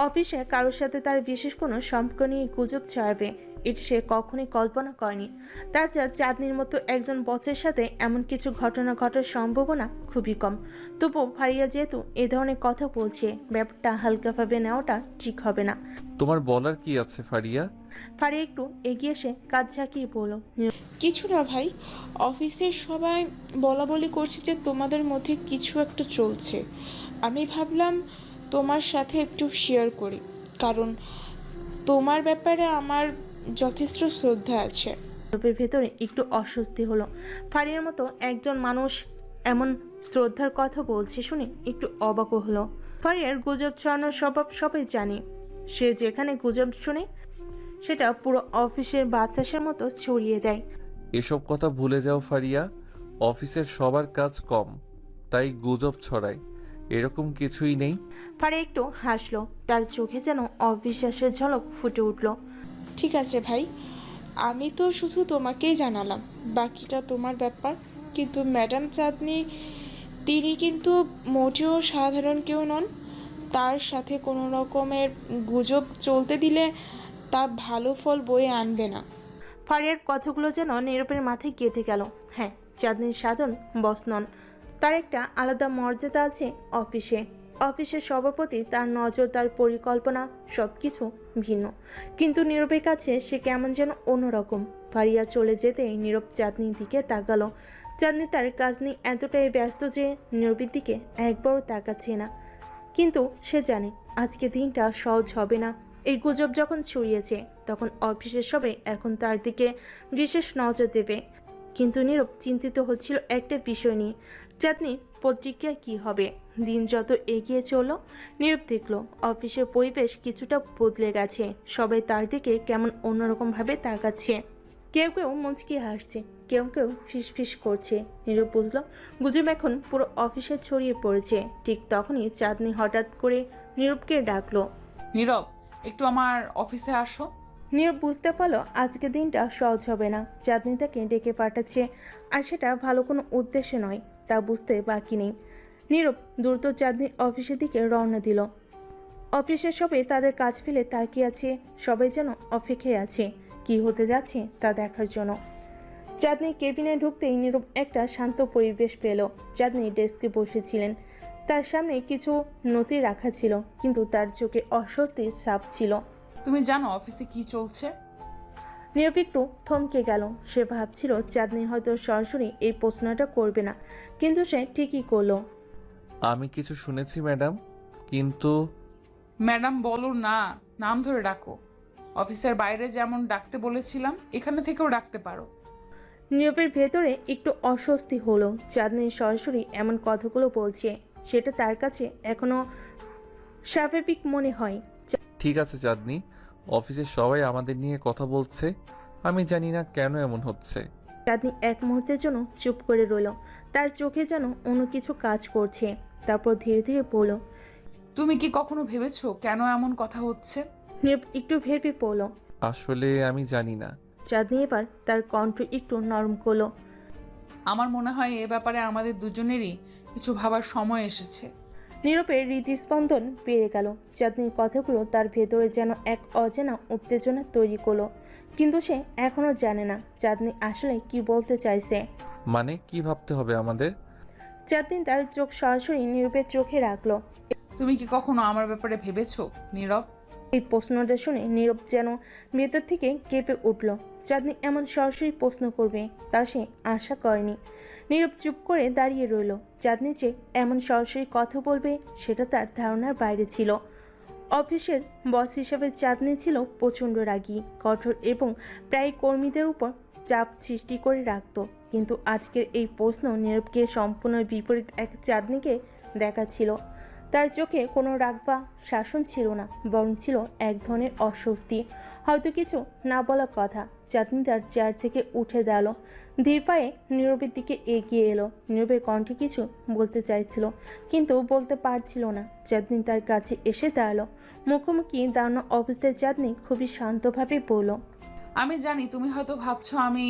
অফিসে কারোর সাথে তার বিশেষ কোনো সম্পর্ক নিয়ে গুজব ছড়াবে, এটি সে কখনোই কল্পনা করেনি। তাছাড়া চাঁদনির মতো একজন বসের সাথে এমন কিছু ঘটনা ঘটার সম্ভাবনা খুবই কম। তবু ফারিয়া যেহেতু এ ধরনের কথা বলছে, ব্যাপারটা হালকাভাবে নেওয়াটা ঠিক হবে না। তোমার বলার কি আছে ফারিয়া? ফারিয়া একটু এগিয়ে এসে কাজ ঝাঁকিয়ে বলল। কিছু না ভাই, অফিসের সবাই বলা বলি করছে যে তোমাদের মধ্যে কিছু একটা চলছে। আমি ভাবলাম তোমার সাথে একটু শেয়ার করি, কারণ তোমার ব্যাপারে আমার যথেষ্ট শ্রদ্ধা আছে। নীরবের ভেতরে একটু অস্বস্তি হলো। ফারিয়ার মতো একজন মানুষ এমন শ্রদ্ধার কথা বলছে শুনে একটু অবাকও হলো। ফারিয়ার গুজব ছড়ানোর স্বভাব সবাই জানে। সে যেখানে গুজব শুনে সেটা পুরো অফিসের বাতাসের মতো ছড়িয়ে দেয়। এসব কথা ভুলে যাও ফারিয়া। অফিসের সবার কাজ কম, তাই গুজব ছড়ায়, এরকম কিছুই নেই। ফারিয়া একটু হাসলো। তার চোখে যেন অবিশ্বাসের ঝলক ফুটে উঠল। ঠিক আছে ভাই, আমি তো শুধু তোমাকেই জানালাম, বাকিটা তোমার ব্যাপার। কিন্তু ম্যাডাম চাঁদনি, তিনি কিন্তু মোটেও সাধারণ কেউ নন। তার সাথে কোনো রকমের গুজব চলতে দিলে তা ভালো ফল বয়ে আনবে না। ফারিয়ার কথাগুলো যেন নীরবের মাথায় গেঁথে গেল। হ্যাঁ, চাঁদনি সাধারণ বস নন, তার একটা আলাদা মর্যাদা আছে অফিসে। অফিসের সবার প্রতি তার নজর, তার পরিকল্পনা সব কিছু ভিন্ন। কিন্তু নীরবের কাছে সে কেমন যেন অন্যরকম। ফারিয়া চলে যেতেই নীরব চাঁদনির দিকে তাকালো। চাঁদনি তার কাজ নিয়ে এতটাই ব্যস্ত যে নীরবের দিকে একবারও তাকাচ্ছে না। কিন্তু সে জানে আজকে দিনটা সহজ হবে না। এই গুজব যখন ছড়িয়েছে তখন অফিসের সবাই এখন তার দিকে বিশেষ নজর দেবে। কিন্তু নীরব চিন্তিত হচ্ছিল একটা বিষয় নিয়ে, চাঁদনির প্রতিক্রিয়া কী হবে। দিন যত এগিয়ে চলল, নীরব দেখল অফিসের পরিবেশ কিছুটা বদলে গেছে। সবাই তার দিকে কেমন অন্যরকমভাবে তাকাচ্ছে। কেউ কেউ মুচকি হাসছে, কেউ কেউ ফিসফিস করছে। নীরব বুঝল গুজব এখন পুরো অফিসে ছড়িয়ে পড়েছে। ঠিক তখনই চাঁদনি হঠাৎ করে নীরবকে ডাকলো। নীরব, একটু আমার অফিসে আসো। নীরব বুঝতে পারলো আজকে দিনটা সহজ হবে না। চাঁদনি তাকে ডেকে পাঠাচ্ছে, আর সেটা ভালো কোনো উদ্দেশ্যে নয়, তা বুঝতে বাকি নেই। নীরব দ্রুত চাঁদনির অফিসের দিকে রওনা দিল। অফিসের সবাই তাদের কাজ ফেলে তাকিয়ে আছে, সবাই যেন অপেক্ষায় আছে কি হতে যাচ্ছে তা দেখার জন্য। চাঁদনি কেবিনে ঢুকতেই নীরব একটা শান্ত পরিবেশ পেল। চাঁদনি ডেস্কে বসেছিলেন, তার সামনে কিছু নথি রাখা ছিল, কিন্তু তার চোখে অস্বস্তির ছাপ ছিল। তুমি জানো অফিসে কি চলছে? নীরব একটু থমকে গেল। সে ভাবছিল চাঁদনি হয়তো সরাসরি এই প্রশ্নটা করবে না, কিন্তু সে ঠিকই করলো। আমি কিছু শুনেছি ম্যাডাম, কিন্তু ম্যাডাম বলো না, নাম ধরে ডাকো। অফিসের বাইরে যেমন ডাকতে বলেছিলাম, এখানে থেকেও ডাকতে পারো। নীরবের ভেতরে একটু অস্বস্তি হলো। চাঁদনি সরাসরি এমন কথাগুলো বলছে, সেটা তার কাছে এখনো স্বাভাবিক মনে হয়। ঠিক আছে চাঁদনি, অফিসের সবাই আমাদের নিয়ে কথা বলছে, আমি জানি না কেন এমন হচ্ছে। চাঁদনি এক মুহূর্তের জন্য চুপ করে রইল, তার চোখে যেন অন্য কিছু কাজ করছে। তারপর ধীরে ধীরে বলল। তুমি কি কখনো ভেবেছো কেন এমন কথা হচ্ছে? নীরব একটু ভেবে পড়ল। আসলে আমি জানি না। চাঁদনি এবার তার কণ্ঠ একটু নরম করলো। আমার মনে হয় এ ব্যাপারে আমাদের দুজনেরই কিছু ভাবার সময় এসেছে। নীরবের হৃদস্পন্দন বেড়ে গেল। চাঁদনির কথাগুলো তার ভেতরে যেন এক অজানা উত্তেজনা তৈরি করলো, কিন্তু সে এখনো জানে না চাঁদনি আসলে কি বলতে চাইছে। মানে কি ভাবতে হবে আমাদের? চাঁদনি তার চোখ সরাসরি নীরবের চোখে রাখলো। তুমি কি কখনো আমার ব্যাপারে ভেবেছো নীরব? এই প্রশ্নটা শুনে নীরব যেন ভেতর থেকে কেঁপে উঠল। চাঁদনি এমন সরাসরি প্রশ্ন করবে তা সে আশা করেনি। নীরব চুপ করে দাঁড়িয়ে রইল। চাঁদনি যে এমন সরাসরি কথা বলবে সেটা তার ধারণার বাইরে ছিল। অফিসের বস হিসেবে চাঁদনি ছিল প্রচণ্ড রাগী, কঠোর এবং প্রায় কর্মীদের উপর চাপ সৃষ্টি করে রাখত। কিন্তু আজকের এই প্রশ্ন নীরবকে সম্পূর্ণ বিপরীত এক চাঁদনিকে দেখাচ্ছিল। তার চোখে কোনো রাগ বা শাসন ছিল না, বরং ছিল এক ধরনের অস্বস্তি, হয়তো কিছু না বলা কথা। চাঁদনি তার চেয়ার থেকে উঠে দাঁড়ালো, ধীর পায়ে নীরবের দিকে এগিয়ে এলো। নীরবের কণ্ঠে কিছু বলতে চাইছিল, কিন্তু বলতে পারছিল না। চাঁদনি তার কাছে এসে দাঁড়ালো। মুখোমুখি দাঁড়ানো অবস্থায় চাঁদনি খুবই শান্তভাবে বলল। আমি জানি তুমি হয়তো ভাবছো আমি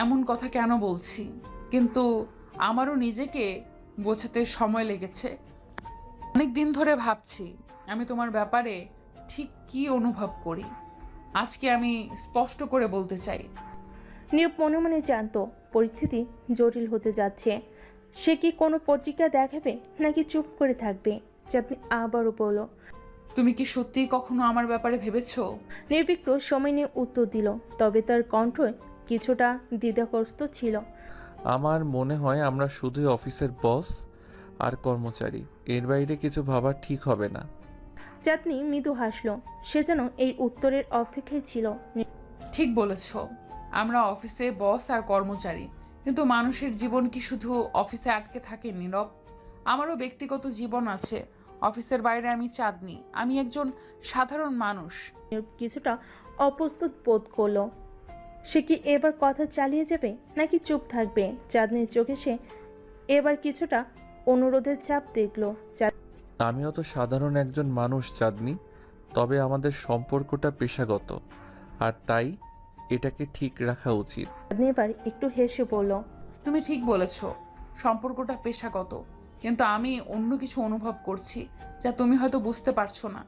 এমন কথা কেন বলছি, কিন্তু আমারও নিজেকে বোঝাতে সময় লেগেছে। অনেক দিন ধরে ভাবছি আমি তোমার ব্যাপারে ঠিক কি অনুভব করি। আজকে আমি স্পষ্ট করে বলতে চাই। নীরব মনে মনে জানতো পরিস্থিতি জটিল হতে যাচ্ছে। সে কি কোনো প্রতিক্রিয়া দেখাবে নাকি চুপ করে থাকবে? চাঁদনি আবারও বলল। তুমি কি সত্যিই কখনো আমার ব্যাপারে ভেবেছো? নীরব একটু সময় নিয়ে উত্তর দিল, তবে তার কণ্ঠ কিছুটা দ্বিধাগ্রস্ত ছিল। আমার মনে হয় আমরা শুধুই অফিসের বস আর কর্মচারী, এর বাইরে কিছু ভাবা ঠিক হবে না। চাঁদনি মৃদু হাসল। সে যেন এই উত্তরের অপেক্ষায় ছিল। ঠিক বলেছ, আমরা অফিসে বস আর কর্মচারী, কিন্তু মানুষের জীবন কি শুধু অফিসে আটকে থাকে নীরব? আমারও ব্যক্তিগত জীবন আছে। অফিসের বাইরে আমি চাঁদনি, আমি একজন সাধারণ মানুষ। নীরব কিছুটা অপ্রস্তুত বোধ করলো। সে কি এবার কথা চালিয়ে যাবে নাকি চুপ থাকবে? চাঁদনির চোখে সে এবার কিছুটা অনুরোধের ছাপ দেখলো। আমিও তো সাধারণ একজন মানুষ চাঁদনি, তবে আমাদের সম্পর্কটা পেশাগত, আর তাই এটাকে ঠিক রাখা উচিত। চাঁদনি এবার একটু হেসে বলল। তুমি ঠিক বলেছ, সম্পর্কটা পেশাগত, কিন্তু আমি অন্য কিছু অনুভব করছি যা তুমি হয়তো বুঝতে পারছো না।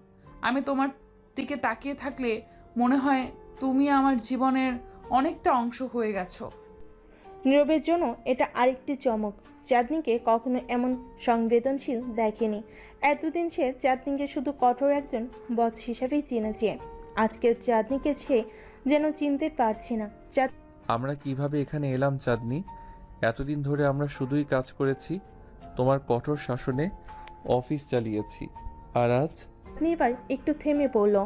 আমি তোমার দিকে তাকিয়ে থাকলে মনে হয় তুমি আমার জীবনের অনেকটা অংশ হয়ে গেছো। নীরবের জন্য এটা আরেকটি চমক। চাঁদনিকে কখনো এমন সংবেদনশীল দেখেনি। এতদিন সে চাঁদনিকে শুধু কঠোর একজন বস হিসাবেই চিনেছে। আজকের চাঁদনিকে সে যেন চিনতে পারছে না। আমরা কিভাবে এখানে এলাম চাঁদনি? এতদিন ধরে আমরা শুধুই কাজ করেছি, তোমার কঠোর শাসনে অফিস চালিয়েছি, আর আজ চাঁদনি এবার একটু থেমে পড়ল।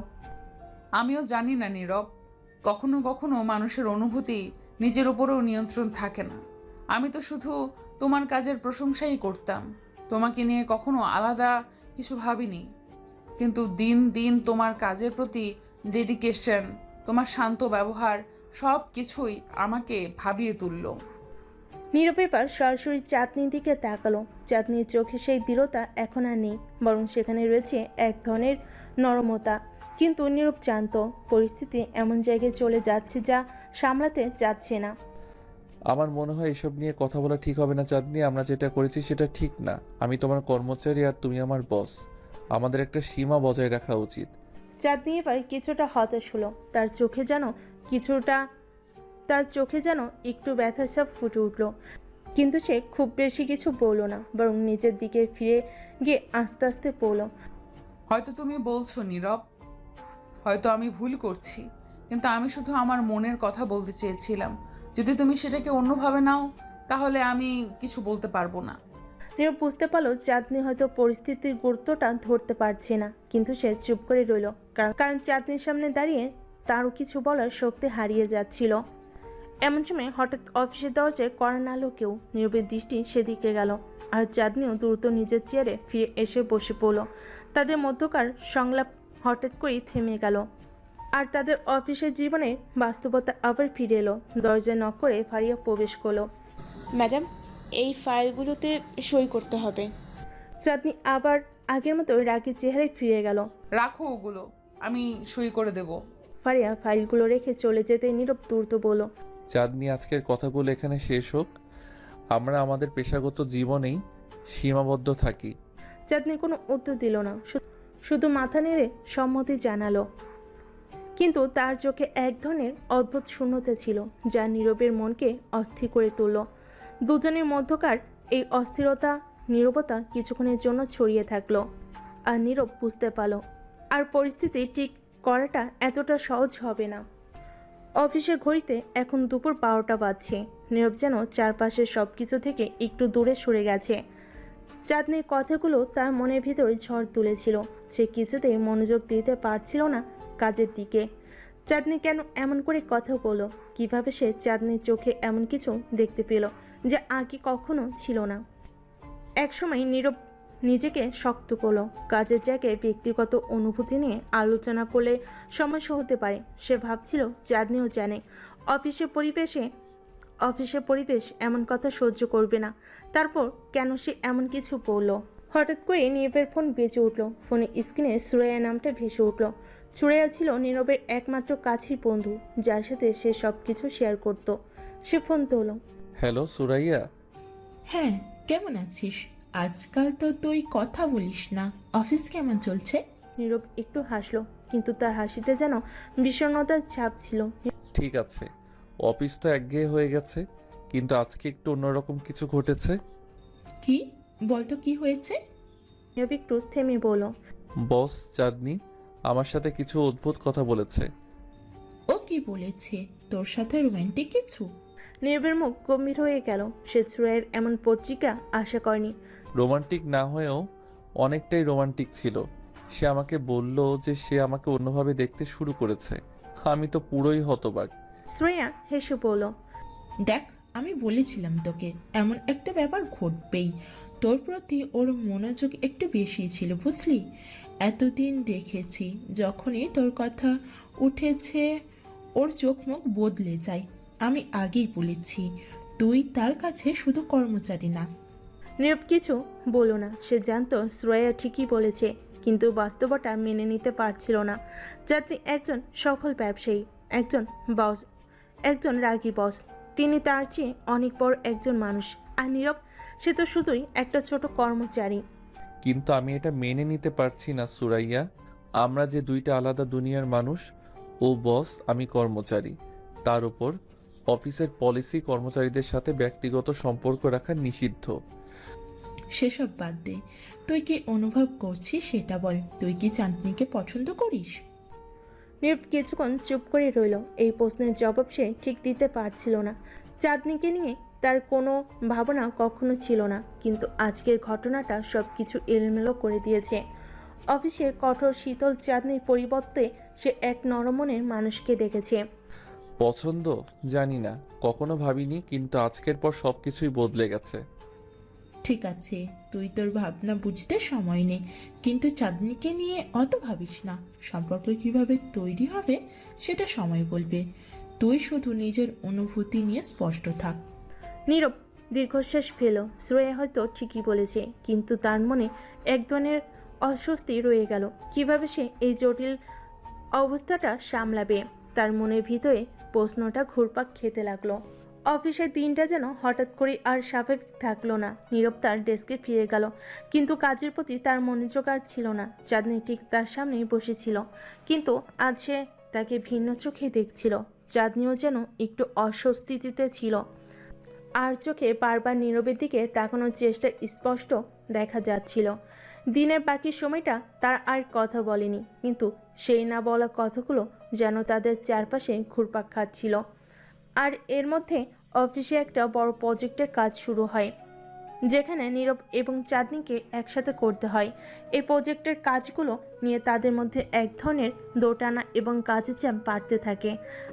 আমিও জানি না নীরব, কখনো কখনো মানুষের অনুভূতি নিজের উপরেও নিয়ন্ত্রণ থাকে না। আমি তো শুধু তোমার কাজের প্রশংসাই করতাম, তোমাকে নিয়ে কখনো আলাদা কিছু ভাবিনি। কিন্তু দিন দিন তোমার কাজের প্রতি ডেডিকেশন, তোমার শান্ত ব্যবহার সব কিছুই আমাকে ভাবিয়ে তুললো। নীরব এবার সরাসরি চাঁদনির দিকে তাকালো। চাঁদনির চোখে সেই দৃঢ়তা এখন আর নেই, বরং সেখানে রয়েছে এক ধরনের নরমতা। কিন্তু নীরব জানত পরিস্থিতি এমন জায়গায় চলে যাচ্ছে যা সামলাতে যাচ্ছে না। আমার মনে হয় এসব নিয়ে কথা বলা ঠিক হবে না চাঁদনি। আমরা যেটা করেছি সেটা ঠিক না। আমি তোমার কর্মচারী আর তুমি আমার বস। আমাদের একটা সীমা বজায় রাখা উচিত। চাঁদনি এবার কিছুটা হতাশ হলো। তার চোখে যেন একটু ব্যথার ছাপ ফুটে উঠল। কিন্তু সে খুব বেশি কিছু বলল না, বরং নিজের দিকে ফিরে গিয়ে আস্তে আস্তে পড়ল। হয়তো তুমি বলছো নীরব, হয়তো আমি ভুল করছি, কিন্তু আমি শুধু আমার মনের কথা বলতে চেয়েছিলাম। যদি তুমি সেটাকে অন্যভাবে নাও, তাহলে আমি কিছু বলতে পারবো না। নীরব বুঝতে পারলো চাঁদনি হয়তো পরিস্থিতির গুরুত্বটা ধরতে পারছে না, কিন্তু সে চুপ করে রইল। কারণ চাঁদনির সামনে দাঁড়িয়ে তারও কিছু বলার শক্তি হারিয়ে যাচ্ছিল। এমন সময় হঠাৎ অফিসের দরজায় কড়া নাড়ল কেউ। নীরবের দৃষ্টি সেদিকে গেল, আর চাঁদনিও দ্রুত নিজের চেয়ারে ফিরে এসে বসে পড়ল। তাদের মধ্যকার সংলাপ হঠাৎ করেই থেমে গেল, আর তাদের অফিসের জীবনে বাস্তবতা আবার ফিরে এলো। দরজায় নক করে ফারিয়া প্রবেশ করলো। ম্যাডাম, এই ফাইলগুলোতে সই করতে হবে। চাঁদনি আবার আগের মতো রাগী চেহারায় ফিরে গেল। রাখো ওগুলো, আমি সই করে দেব। ফারিয়া ফাইলগুলো রেখে চলে যেতে নীরব দ্রুত বলল, চাঁদনি, আজকের কথাগুলো এখানে শেষ হোক। আমরা আমাদের পেশাগত জীবনেই সীমাবদ্ধ থাকি। চাঁদনি কোনো উত্তর দিল না, শুধু মাথা নেড়ে সম্মতি জানালো। কিন্তু তার চোখে এক ধরনের অদ্ভুত শূন্যতা ছিল, যা নীরবের মনকে অস্থির করে তুলল। দুজনের মধ্যকার এই অস্থিরতা, নীরবতা কিছুক্ষণের জন্য ছড়িয়ে থাকলো। আর নীরব বুঝতে পারল আর পরিস্থিতি ঠিক করাটা এতটা সহজ হবে না। অফিসের ঘড়িতে এখন দুপুর 12টা বাজছে। নীরব যেন চারপাশের সব কিছু থেকে একটু দূরে সরে গেছে। চাঁদনির কথাগুলো তার মনের ভিতরে ঝড় তুলেছিল। সে কিছুতেই মনোযোগ দিতে পারছিল না কাজের দিকে। চাঁদনি কেন এমন করে কথা বলল? কিভাবে সে চাঁদনির চোখে এমন কিছু দেখতে পেল যা আগে কখনো ছিল না? একসময় নীরব নিজেকে শক্ত করলো। কাজের জায়গায় ব্যক্তিগত অনুভূতি নিয়ে আলোচনা করলে সমস্যা হতে পারে। সে ভাবছিল চাঁদনিও জানে অফিসের পরিবেশ এমন কথা সহ্য করবে না। তারপর কেন সে এমন কিছু বলল? হঠাৎ করে নীরবের ফোন বেজে উঠল। ফোনের স্ক্রিনে সুরাইয়া নামটা ভেসে উঠল। সুরাইয়া ছিল নীরবের একমাত্র কাছের বন্ধু, যার সাথে সে সব কিছু শেয়ার করত। সে ফোন তোল। হ্যালো সুরাইয়া। হ্যাঁ, কেমন আছিস? আজকাল তো তুই কথা বলিস না। অফিস কেমন চলছে? নীরব একটু হাসলো, কিন্তু তার হাসিতে যেন বিষণ্ণতার ছাপ ছিল। ঠিক আছে, অফিস তো একঘেয়ে হয়ে গেছে, কিন্তু আজকে একটু অন্যরকম কিছু ঘটেছে। কি বলতো, কি হয়েছে? নীরব একটু থেমে বলল, বস চাঁদনি আমার সাথে কিছু অদ্ভুত কথা বলেছে। ও কি বলেছে? তোর সাথে রোমান্টিক কিছু? নীরবের মুখ গম্ভীর হয়ে গেল। সে সুরাইয়ের এমন পত্রিকা আশা করেনি। রোমান্টিক না হয়েও অনেকটাই রোমান্টিক ছিল। সে আমাকে বলল যে সে আমাকে অন্যভাবে দেখতে শুরু করেছে। আমি তো পুরোই হতবাক। সুরাইয়া হেসে বলল, দেখ, আমি বলেছিলাম তোকে এমন একটা ব্যাপার ঘটবেই। তোর প্রতি ওর মনোযোগ একটু বেশি ছিল, বুঝলি? এতদিন দেখেছি যখনই তোর কথা উঠেছে ওর চোখ মুখ বদলে যায়। আমি আগেই বলেছি, তুই তার কাছে শুধু কর্মচারী না। নীরব কিছু বলল না। সে জানতো সুরাইয়া ঠিকই বলেছে, কিন্তু বাস্তবতা মেনে নিতে পারছিল না। চাঁদনি একজন সফল ব্যবসায়ী, একজন রাগী বস। তিনি তার চেয়ে অনেক বড় একজন মানুষ। আর নীরব, সে তো শুধুই একটা ছোট কর্মচারী। কিন্তু আমি এটা মেনে নিতে পারছি না সুরাইয়া। আমরা যে দুইটা আলাদা দুনিয়ার মানুষ। ও বস, আমি কর্মচারী। তার উপর অফিসের পলিসি কর্মচারীদের সাথে ব্যক্তিগত সম্পর্ক রাখা নিষিদ্ধ। সেসব বাদ দে, তুই কি অনুভব করছিস সেটা বল। তুই কি চাঁদনিকে পছন্দ করিস? নীরব কিছুক্ষণ চুপ করে রইল। এই প্রশ্নের জবাব সে ঠিক দিতে পারছিল না। চাঁদনিকে নিয়ে তার কোনো ভাবনা কখনো ছিল না, কিন্তু আজকের ঘটনাটা সব কিছু এলোমেলো করে দিয়েছে। অফিসের কঠোর শীতল চাঁদনির পরিবর্তে সে এক নরমনের মানুষকে দেখেছে। পছন্দ জানি না, কখনো ভাবিনি, কিন্তু আজকের পর সবকিছুই বদলে গেছে। ঠিক আছে, তুই তোর ভাবনা বুঝতে সময় নে, কিন্তু চাঁদনিকে নিয়ে অত ভাবিস না। সম্পর্ক কিভাবে তৈরি হবে সেটা সময় বলবে। তুই শুধু নিজের অনুভূতি নিয়ে স্পষ্ট থাক। নীরব দীর্ঘশ্বাস ফেল। শ্রেয়া হয়তো ঠিকই বলেছে, কিন্তু তার মনে এক ধরনের অস্বস্তি রয়ে গেল। কিভাবে সে এই জটিল অবস্থাটা সামলাবে? তার মনের ভিতরে প্রশ্নটা ঘুরপাক খেতে লাগলো। অফিসের দিনটা যেন হঠাৎ করে আর স্বাভাবিক থাকলো না। নীরব তার ডেস্কে ফিরে গেল, কিন্তু কাজের প্রতি তার মনোযোগ আর ছিল না। চাঁদনি ঠিক তার সামনেই বসেছিল, কিন্তু আজ সে তাকে ভিন্ন চোখে দেখছিল। চাঁদনিও যেন একটু অস্বস্তিতে ছিল, আর চোখে বারবার নীরবের দিকে তাকানোর চেষ্টা স্পষ্ট দেখা যাচ্ছিল। দিনের বাকি সময়টা তার আর কথা বলেনি, কিন্তু সেই না বলা কথাগুলো যেন তাদের চারপাশে ঘুরপাক খাচ্ছিল। আর এর মধ্যে অফিসে একটা বড় প্রজেক্টের কাজ শুরু হয়, যেখানে নীরব এবং চাঁদনিকে একসাথে করতে হয়। এই প্রজেক্টের কাজগুলো নিয়ে তাদের মধ্যে এক ধরনের দোটানা এবং কাজের চাপ বাড়তে থাকে,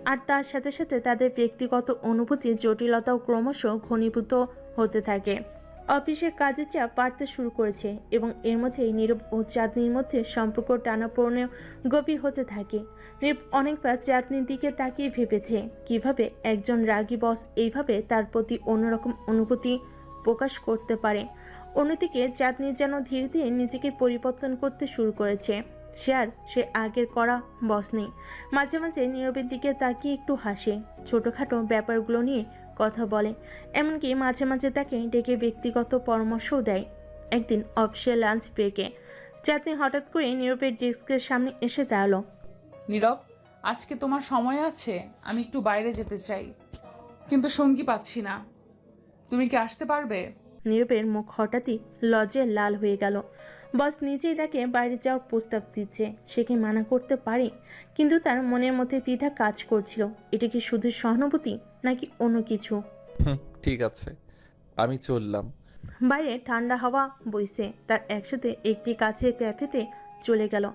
আর তার সাথে সাথে তাদের ব্যক্তিগত অনুভূতির জটিলতাও ক্রমশ ঘনীভূত হতে থাকে। অফিসের কাজের চাপ বাড়তে শুরু করেছে, এবং এর মধ্যেই নীরব ও চাঁদনির মধ্যে সম্পর্ক টানাপোড়েনে গভীর হতে থাকে। নীরব অনেকবার চাঁদনির দিকে তাকিয়ে ভেবেছে, কিভাবে একজন রাগী বস এইভাবে তার প্রতি অন্যরকম অনুভূতি প্রকাশ করতে পারে। অন্যদিকে চাঁদনি যেন ধীরে ধীরে নিজেকে পরিবর্তন করতে শুরু করেছে। সে আগের করা বস নেই। মাঝে মাঝে নীরবের দিকে তাকিয়ে একটু হাসে, ছোটোখাটো ব্যাপারগুলো নিয়ে কথা বলে, এমনকি মাঝে মাঝে তাকে ডেকে ব্যক্তিগত পরামর্শও দেয়। একদিন অফিসের লাঞ্চ ব্রেকে চাঁদনি হঠাৎ করে নীরবের ডেস্কের সামনে এসে দাঁড়ালো। নীরব, আজকে তোমার সময় আছে? আমি একটু বাইরে যেতে চাই, কিন্তু সঙ্গী পাচ্ছি না। তুমি কি আসতে পারবে? নীরবের মুখ হঠাৎই লজ্জায় লাল হয়ে গেল। বস নিজেই তাকে বাইরে যাওয়ার প্রস্তাব দিচ্ছে, সে কি মানা করতে পারে? কিন্তু তার মনের মধ্যে দ্বিধা কাজ করছিল। এটা কি শুধু সহানুভূতি, নাকি অন্য কিছু? ঠিক আছে, আমি চললাম। বাইরে ঠান্ডা হাওয়া বইছে, তার একসাথে একটি কাছের ক্যাফেতে চলে গেল।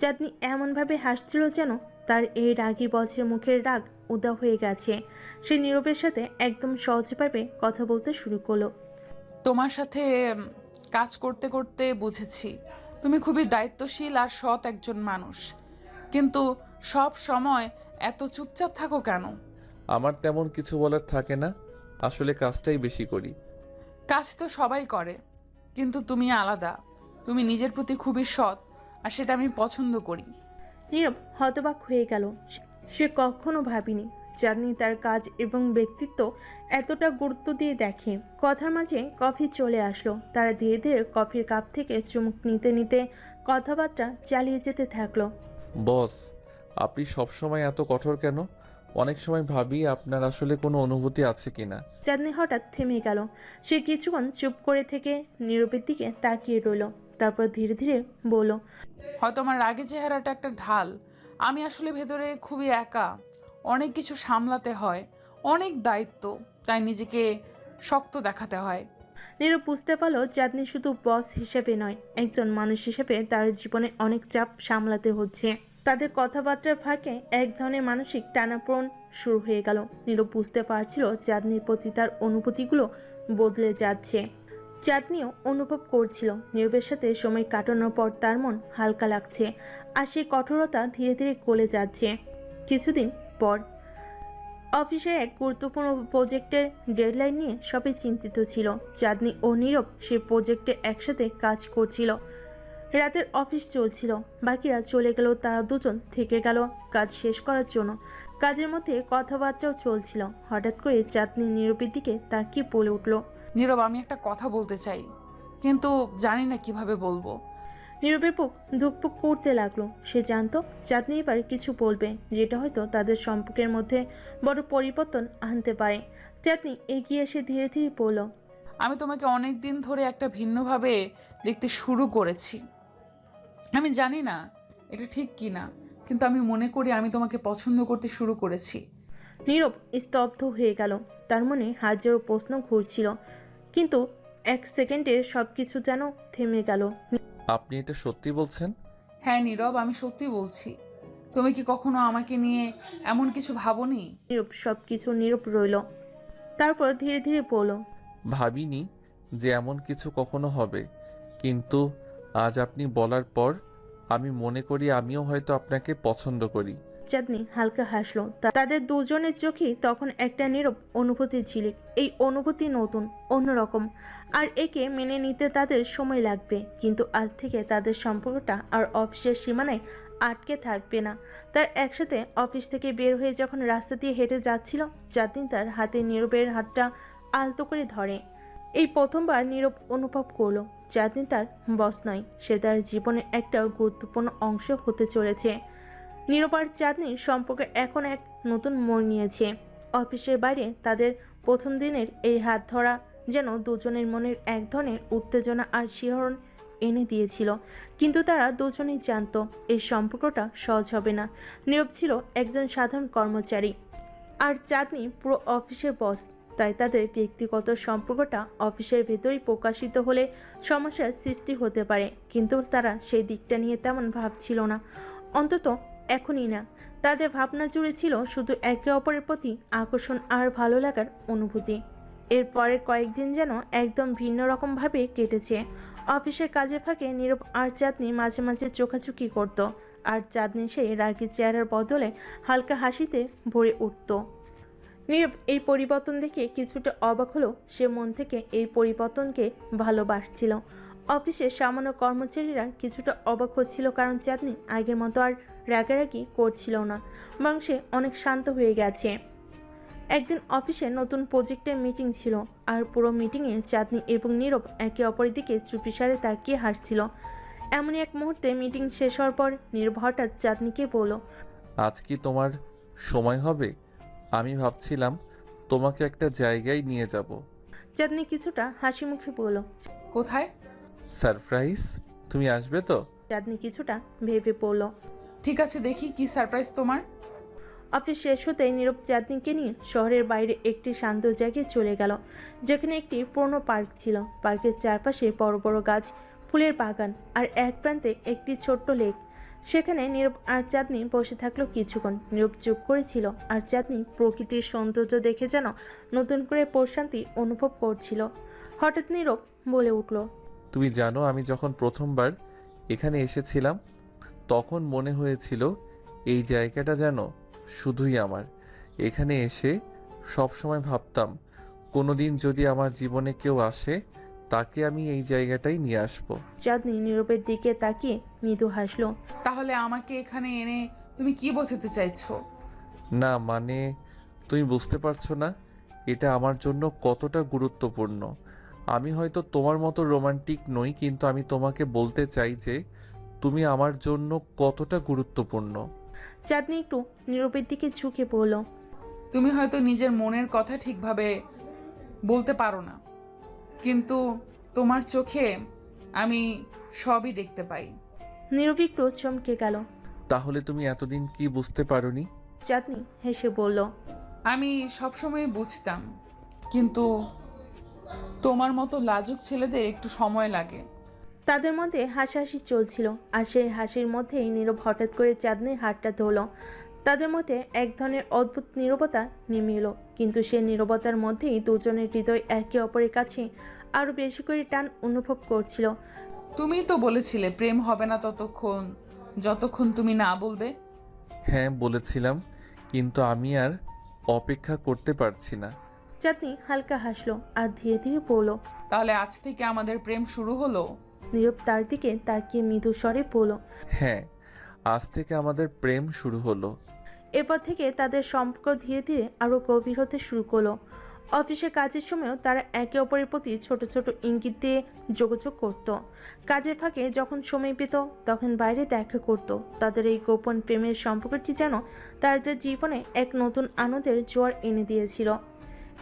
চাঁদনি এমনভাবে হাসছিল যেন তার এই রাগী বছর মুখের রাগ উদা হয়ে গেছে। সে নীরবের সাথে একদম সহজভাবে কথা বলতে শুরু করলো। তোমার সাথে কাজ করতে করতে বুঝেছি তুমি খুবই দায়িত্বশীল আর সৎ একজন মানুষ, কিন্তু সব সময় এত চুপচাপ থাকো কেন? আমার তেমন কিছু বলার থাকে না, আসলে কাজটাই বেশি করি। কাজ তো সবাই করে, কিন্তু তুমি আলাদা। তুমি নিজের প্রতি খুবই সৎ, আর সেটা আমি পছন্দ করি। নীরব হতবাক হয়ে গেল। সে কখনো ভাবেনি চাঁদনি তার কাজ এবং ব্যক্তিত্ব এতটা গুরুত্ব দিয়ে দেখে। কথার মাঝে কফি চলে আসলো। তারা ধীরে ধীরে কফির কাপ থেকে চুমুক নিতে নিতে কথাবার্তা চালিয়ে যেতে থাকলো। বস, আপনি সবসময় এত কঠোর কেন? অনেক সময় ভাবি আপনার আসলে কোনো অনুভূতি আছে কিনা। চাঁদনি হঠাৎ থেমে গেল। সে কিছুক্ষণ চুপ করে থেকে নীরবের দিকে তাকিয়ে রইল, তারপর ধীরে ধীরে বলল, হয়তো আমার রাগের চেহারাটা একটা ঢাল। আমি আসলে ভেতরে খুবই একা, অনেক কিছু সামলাতে হয়, অনেক দায়িত্ব, তাই নিজেকে শক্ত দেখাতে হয়। নীরব বুঝতে পারলো চাঁদনি শুধু বস হিসেবে নয়, একজন মানুষ হিসেবে তার জীবনে অনেক চাপ সামলাতে হচ্ছে। তাদের কথাবার্তার ফাঁকে এক ধরনের মানসিক টানাপোড়েন শুরু হয়ে গেল। নীরব বুঝতে পারছিল চাঁদনির প্রতি তার অনুভূতিগুলো বদলে যাচ্ছে। চাঁদনিও অনুভব করছিল নীরবের সাথে সময় কাটানোর পর তার মন হালকা লাগছে, আর সেই কঠোরতা ধীরে ধীরে গলে যাচ্ছে। কিছুদিন পর অফিসের এক গুরুত্বপূর্ণ প্রজেক্টের ডেডলাইন নিয়ে সবাই চিন্তিত ছিল। চাঁদনি ও নীরব সে প্রজেক্টে একসাথে কাজ করছিল। রাতের অফিস চলছিল, বাকিরা চলে গেলেও তারা দুজন থেকে গেল কাজ শেষ করার জন্য। কাজের মধ্যে কথাবার্তাও চলছিল। হঠাৎ করে চাঁদনি নীরবের দিকে তাকিয়ে বলে উঠল, নীরব, আমি একটা কথা বলতে চাই, কিন্তু জানি না কিভাবে বলবো। নীরবের বুক ধুকপুক করতে লাগলো। সে জানতো চাঁদনি এবার কিছু বলবে, যেটা হয়তো তাদের সম্পর্কের মধ্যে বড় পরিবর্তন আনতে পারে। চাঁদনি এগিয়ে এসে ধীরে ধীরে বলল, আমি তোমাকে অনেক দিন ধরে একটা ভিন্নভাবে দেখতে শুরু করেছি। আমি জানি না এটা ঠিক কি না, কিন্তু আমি মনে করি আমি তোমাকে পছন্দ করতে শুরু করেছি। নীরব স্তব্ধ হয়ে গেল। তার মনে হাজারো প্রশ্ন ঘুরছিল, কিন্তু এক সেকেন্ডে সবকিছু যেন থেমে গেল। আপনি এটা সত্যি বলছেন? হ্যাঁ নীরব, আমি সত্যি বলছি। তুমি কি কখনো আমাকে নিয়ে এমন কিছু ভাবোনি? নীরব সবকিছু নীরব রইল। তারপর ধীরে ধীরে বলল, ভাবিনি যে এমন কিছু কখনো হবে, কিন্তু আজ আপনি বলার পর আমি মনে করি আমিও হয়তো আপনাকে পছন্দ করি। চাঁদনি হালকা হাসলো। তাদের দুজনের চোখেই তখন একটা নীরব অনুভূতির ঝিলিক। এই অনুভূতি নতুন, অন্যরকম, আর একে মেনে নিতে তাদের সময় লাগবে। কিন্তু আজ থেকে তাদের সম্পর্কটা আর অফিসের সীমানায় আটকে থাকবে না। তার একসাথে অফিস থেকে বের হয়ে যখন রাস্তা দিয়ে হেঁটে যাচ্ছিল, চাঁদনি তার হাতে নীরবের হাতটা আলতো করে ধরে। এই প্রথমবার নীরব অনুভব করলো চাঁদনি তার বস নয়, সে তার জীবনের একটা গুরুত্বপূর্ণ অংশ হতে চলেছে। নীরব আর চাঁদনির সম্পর্কে এখন এক নতুন মোড় নিয়েছে। অফিসের বাইরে তাদের প্রথম দিনের এই হাত ধরা যেন দুজনের মনের এক ধরনের উত্তেজনা আর শিহরণ এনে দিয়েছিল। কিন্তু তারা দুজনেই জানতো এই সম্পর্কটা সহজ হবে না। নীরব ছিল একজন সাধারণ কর্মচারী, আর চাঁদনি পুরো অফিসের বস। তাই তাদের ব্যক্তিগত সম্পর্কটা অফিসের ভেতরেই প্রকাশিত হলে সমস্যার সৃষ্টি হতে পারে। কিন্তু তারা সেই দিকটা নিয়ে তেমন ভাবছিল না, অন্তত এখনই না। তাদের ভাবনা জুড়ে ছিল শুধু একে অপরের প্রতি আকর্ষণ আর ভালো লাগার অনুভূতি। এর পরের কয়েকদিন যেন একদম ভিন্ন রকমভাবে কেটেছে। অফিসের কাজের ফাঁকে নীরব আর চাঁদনি মাঝে মাঝে চোখাচুকি করত, আর চাঁদনি সেই রাগী চেহারার বদলে হালকা হাসিতে ভরে উঠত। নীরব এই পরিবর্তন দেখে কিছুটা অবাক হলো। সে মন থেকে এই পরিবর্তনকে ভালোবাসছিল। অফিসের সামান্য কর্মচারীরা কিছুটা অবাক হচ্ছিল, কারণ চাঁদনি আগের মতো আর রাগারাগি করছিল না, বরং সে অনেক শান্ত হয়ে গেছে। একদিন অফিসে নতুন প্রজেক্টের মিটিং ছিল, আর পুরো মিটিংয়ে চাঁদনি এবং নীরব একে অপরের দিকে চুপিসারে তাকিয়ে হাসছিল। এমনই এক মুহূর্তে মিটিং শেষ হওয়ার পর নীরব হঠাৎ চাঁদনিকে বলল, আজ কি তোমার সময় হবে? আমি ভাবছিলাম তোমাকে একটা জায়গায় নিয়ে যাব। চাঁদনি কিছুটা হাসি মুখে বলল, কোথায়? সারপ্রাইজ, তুমি আসবে তো? চাঁদনি কিছুটা ভেবে পড়ল। ঠিক আছে, দেখি কি সারপ্রাইজ তোমার। অফিস শেষ হতেই নীরব চাঁদনিকে নিয়ে শহরের বাইরে একটি শান্ত জায়গায় চলে গেল, যেখানে একটি পুরনো পার্ক ছিল। পার্কের চারপাশে বড় বড় গাছ, ফুলের বাগান, আর এক প্রান্তে একটি ছোট্ট লেক। সেখানে নীরব আর চাঁদনি বসে থাকলো কিছুক্ষণ। নীরব চুপ করেছিল, আর চাঁদনি প্রকৃতির সৌন্দর্য দেখে যেন নতুন করে প্রশান্তি অনুভব করছিল। হঠাৎ নীরব বলে উঠল, তুমি জানো, আমি যখন প্রথমবার এখানে এসেছিলাম তখন মনে হয়েছিল এই জায়গাটা যেন শুধুই আমার। এখানে এসে সব সময় ভাবতাম কোনোদিন যদি আমার জীবনে কেউ আসে তাকে আমি এই জায়গাটাই নিয়ে আসবো। চাঁদনি নীরবের দিকে তাকিয়ে মৃদু হাসলো। তাহলে আমাকে এখানে এনে তুমি কি বোঝাতে চাইছো? না মানে, তুমি বুঝতে পারছো না এটা আমার জন্য কতটা গুরুত্বপূর্ণ। আমি হয়তো তোমার মতো রোমান্টিক নই, কিন্তু আমি তোমাকে বলতে চাই যে তুমি আমার জন্য কতটা গুরুত্বপূর্ণ। চাঁদনি একটু নীরবের দিকে ঝুঁকে বলল, তুমি হয়তো নিজের মনের কথা ঠিকভাবে বলতে পারো না, কিন্তু তোমার চোখে আমি সবই দেখতে পাই। নীরব একটু চমকে গেল। তাহলে তুমি এতদিন কি বুঝতে পারোনি? চাঁদনি হেসে বলল, আমি সবসময় বুঝতাম, কিন্তু তোমার মতো লাজুক ছেলেদের একটু সময় লাগে। তাদের মধ্যে হাসাহাসি চলছিল, আর সেই হাসির মধ্যেই নীরব হঠাৎ করে চাঁদনির হাতটা ধরল। তাদের মধ্যে এক ধরনের অদ্ভুত নীরবতা নেমে এলো, কিন্তু সেই নীরবতার মধ্যেই দুজনের হৃদয় একে অপরের কাছে আরও বেশি করে টান অনুভব করছিল। তুমি তো বলেছিলে প্রেম হবে না ততক্ষণ যতক্ষণ তুমি না বলবে। হ্যাঁ বলেছিলাম, কিন্তু আমি আর অপেক্ষা করতে পারছি না। চাঁদনি হালকা হাসলো আর ধীরে ধীরে বলল, তাহলে আজ থেকে আমাদের প্রেম শুরু হলো। নীরব তার দিকে তাকিয়ে মৃদু স্বরে বলল, হ্যাঁ, আজ থেকে আমাদের প্রেম শুরু হলো। এরপর থেকে তাদের সম্পর্ক ধীরে ধীরে আরও গভীর হতে শুরু করলো। অফিসে কাজের সময়ও তারা একে অপরের প্রতি ছোট ছোট ইঙ্গিত দিয়ে যোগাযোগ করত। কাজের ফাঁকে যখন সময় পেত তখন বাইরে দেখা করত। তাদের এই গোপন প্রেমের সম্পর্কটি যেন তাদের জীবনে এক নতুন আনন্দের জোয়ার এনে দিয়েছিল।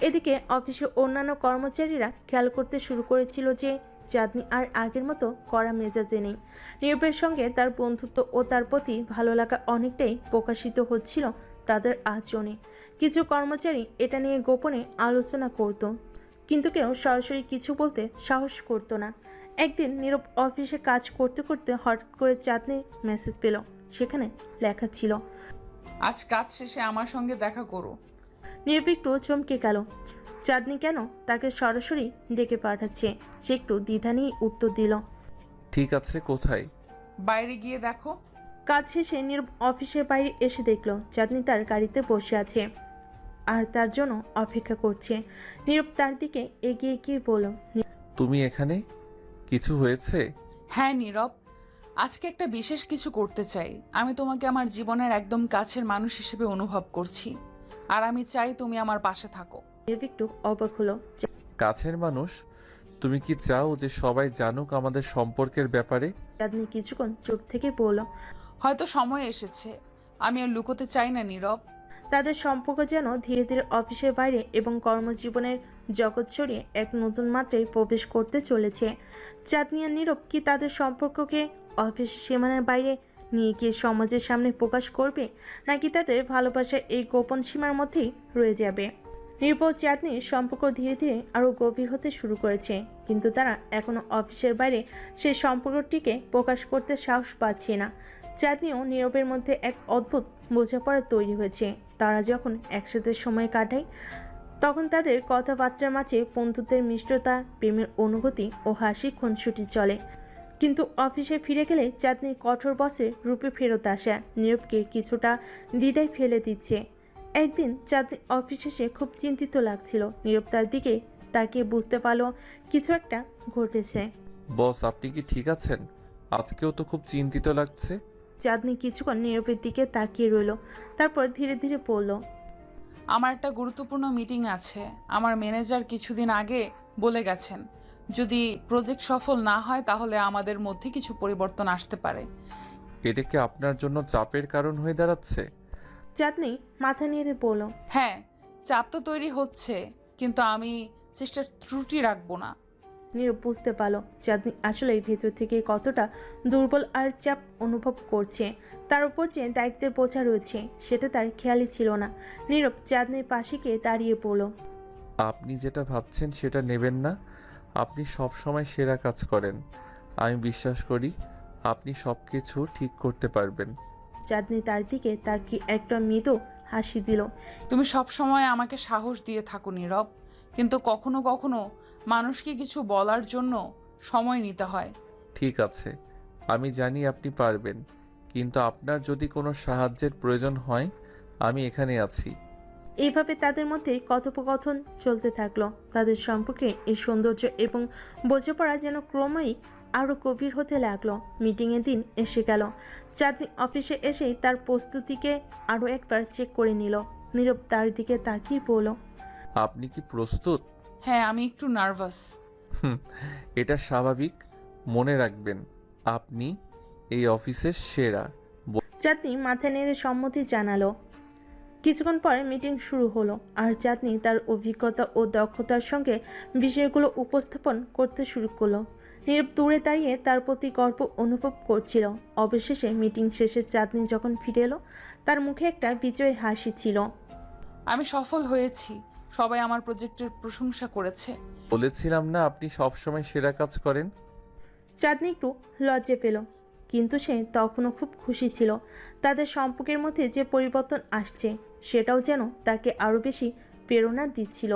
এদিকে অফিসে অন্যান্য কর্মচারীরা খেয়াল করতে শুরু করেছিল যে চাঁদনি আর আগের মতো কড়া মেজাজে নেই। নীরবের সঙ্গে তার বন্ধুত্ব ও তার প্রতি ভালো লাগা অনেকটাই প্রকাশিত হচ্ছিল তাদের আচরণে। কিছু কর্মচারী এটা নিয়ে গোপনে আলোচনা করত, কিন্তু কেউ সরাসরি কিছু বলতে সাহস করতো না। একদিন নীরব অফিসে কাজ করতে করতে হঠাৎ করে চাঁদনির মেসেজ পেল। সেখানে লেখা ছিল, আজ কাজ শেষে আমার সঙ্গে দেখা করো। নীরব একটু চমকে গেল। চাঁদনি কেন তাকে সরাসরি ডেকে পাঠাচ্ছে? সে একটু দ্বিধা নিয়ে উত্তর দিল, ঠিক আছে, কোথায়? বাইরে গিয়ে দেখো। কাজ শেষে নীরব অফিসের বাইরে এসে দেখল চাঁদনি তার গাড়িতে বসে আছে আর তার জন্য অপেক্ষা করছে। নীরব তার দিকে এগিয়ে গিয়ে বলল, তুমি এখানে? কিছু হয়েছে? হ্যাঁ নীরব, আজকে একটা বিশেষ কিছু করতে চাই। আমি তোমাকে আমার জীবনের একদম কাছের মানুষ হিসেবে অনুভব করছি, আর আমি চাই তুমি আমার পাশে থাকো। নীরব একটু অবাক হলো। কাছের মানুষ? তুমি কি চাও যে সবাই জানুক আমাদের সম্পর্কের ব্যাপারে? চাঁদনি কিছুক্ষণ চুপ থেকে বলল, হয়তো সময় এসেছে। আমি আর লুকোতে চাই না নীরব। তাদের সম্পর্ক যেন ধীরে ধীরে অফিসের বাইরে এবং কর্মজীবনের জগৎ ছড়িয়ে এক নতুন মাত্রায় প্রবেশ করতে চলেছে। চাঁদনি আর নীরব কি তাদের সম্পর্ককে অফিস সীমানার বাইরে নিয়ে গিয়ে সমাজের সামনে প্রকাশ করবে, নাকি তাদের ভালোবাসা এই গোপন সীমার মধ্যেই রয়ে যাবে? নীরব ও চাঁদনির সম্পর্ক ধীরে ধীরে আরও গভীর হতে শুরু করেছে, কিন্তু তারা এখনও অফিসের বাইরে সেই সম্পর্কটিকে প্রকাশ করতে সাহস পাচ্ছে না। চাঁদনি ও নীরবের মধ্যে এক অদ্ভুত বোঝাপড়া তৈরি হয়েছে। তারা যখন একসাথে সময় কাটায় তখন তাদের কথাবার্তার মাঝে বন্ধুত্বের মিষ্টতা, প্রেমের অনুভূতি ও হাসি খুনসুটি চলে। কিন্তু অফিসে ফিরে গেলে চাঁদনি কঠোর বসের রূপে ফেরত আসা নীরবকে কিছুটা দ্বিধায় ফেলে দিচ্ছে। একদিন চাঁদনি অফিস এসে খুব চিন্তিত লাগছিল। নীরব তার দিকে তাকিয়ে বুঝতে পারল কিছু একটা ঘটেছে। বস, আপনি কি ঠিক আছেন? আজকেও তো খুব চিন্তিত লাগছে। চাঁদনি কিছুক্ষণ নীরবের দিকে তাকিয়ে রইল, তারপর ধীরে ধীরে বলল, আমার একটা গুরুত্বপূর্ণ মিটিং আছে। আমার ম্যানেজার কিছুদিন আগে বলে গেছেন, যদি প্রজেক্ট সফল না হয় তাহলে আমাদের মধ্যে কিছু পরিবর্তন আসতে পারে। এটা কি আপনার জন্য চাপের কারণ হয়ে দাঁড়াচ্ছে? চাঁদনি মাথা নেড়ে বলল, হ্যাঁ, চাপ তো তৈরি হচ্ছে, কিন্তু আমি চেষ্টার ত্রুটি রাখবো না। নীরব বুঝতে পারল চাঁদনি আসলে ভেতর থেকে কতটা দুর্বল আর চাপ অনুভব করছে। তার উপর যে দায়িত্বের বোঝা রয়েছে সেটা তার খেয়ালই ছিল না। নীরব চাঁদনির পাশে গিয়ে দাঁড়িয়ে পড়ল, আপনি যেটা ভাবছেন সেটা নেবেন না। আপনি সব সময় সেরা কাজ করেন। আমি বিশ্বাস করি আপনি সব কিছু ঠিক করতে পারবেন। চাঁদনি তার দিকে তাকিয়ে একটা মৃদু হাসি দিল। তুমি সব সময় আমাকে সাহস দিয়ে থাকো নীরব, কিন্তু কখনো কখনো মানুষকে কিছু বলার জন্য সময় নিতে হয়। ঠিক আছে, আমি জানি আপনি পারবেন, কিন্তু আপনার যদি কোনো সাহায্যের প্রয়োজন হয় আমি এখানে আছি। এইভাবে তাদের মধ্যে কথোপকথন চলতে থাকলো। তাদের সম্পর্কে এই সৌন্দর্য এবং বোঝাপড়া যেন ক্রমেই আরও গভীর হতে লাগলো। মিটিংয়ের দিন এসে গেল। চাঁদনি অফিসে এসেই তার প্রস্তুতিকে আরও একবার চেক করে নিল। নীরব তার দিকে তাকিয়ে বলল, আপনি কি প্রস্তুত? হ্যাঁ, আমি একটু নার্ভাস। এটা স্বাভাবিক। মনে রাখবেন আপনি এই অফিসের সেরা। চাঁদনি মাথা নেড়ে সম্মতি জানালো। কিছুক্ষণ পরে মিটিং শুরু হলো, আর চাঁদনি তার অভিজ্ঞতা ও দক্ষতার সঙ্গে বিষয়গুলো উপস্থাপন করতে শুরু করলো। নীরব দূরে দাঁড়িয়ে তার প্রতি গর্ব অনুভব করছিল। অবশেষে মিটিং শেষে চাঁদনি যখন ফিরে এলো তার মুখে একটা বিজয়ের হাসি ছিল। আমি সফল হয়েছি, সবাই আমার প্রজেক্টের প্রশংসা করেছে। বলেছিলাম না আপনি সব সময় সেরা কাজ করেন। চাঁদনি একটু লজ্জা পেল, কিন্তু সে তখনও খুব খুশি ছিল। তাদের সম্পর্কের মধ্যে যে পরিবর্তন আসছে সেটাও যেন তাকে আরও বেশি প্রেরণা দিচ্ছিল।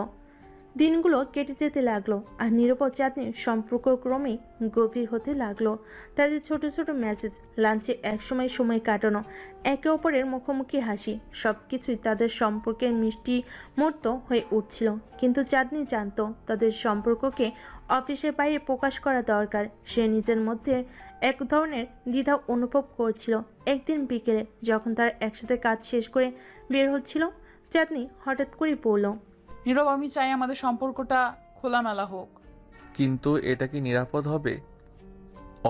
দিনগুলো কেটে যেতে লাগলো, আর নীরব ও চাঁদনির সম্পর্ক ক্রমেই গভীর হতে লাগলো। তাদের ছোট ছোট মেসেজ, লাঞ্চে একসময় সময় কাটানো, একে অপরের মুখোমুখি হাসি, সব কিছুই তাদের সম্পর্কের মিষ্টি মুহূর্ত হয়ে উঠছিল। কিন্তু চাঁদনি জানতো তাদের সম্পর্ককে অফিসের বাইরে প্রকাশ করা দরকার। সে নিজের মধ্যে এক ধরনের দ্বিধা অনুভব করছিল। একদিন বিকেলে যখন তারা একসাথে কাজ শেষ করে বের হচ্ছিল, চাঁদনি হঠাৎ করে বলল, নীরব, আমি চাই আমাদের সম্পর্কটা খোলামেলা হোক। কিন্তু এটা কি নিরাপদ হবে?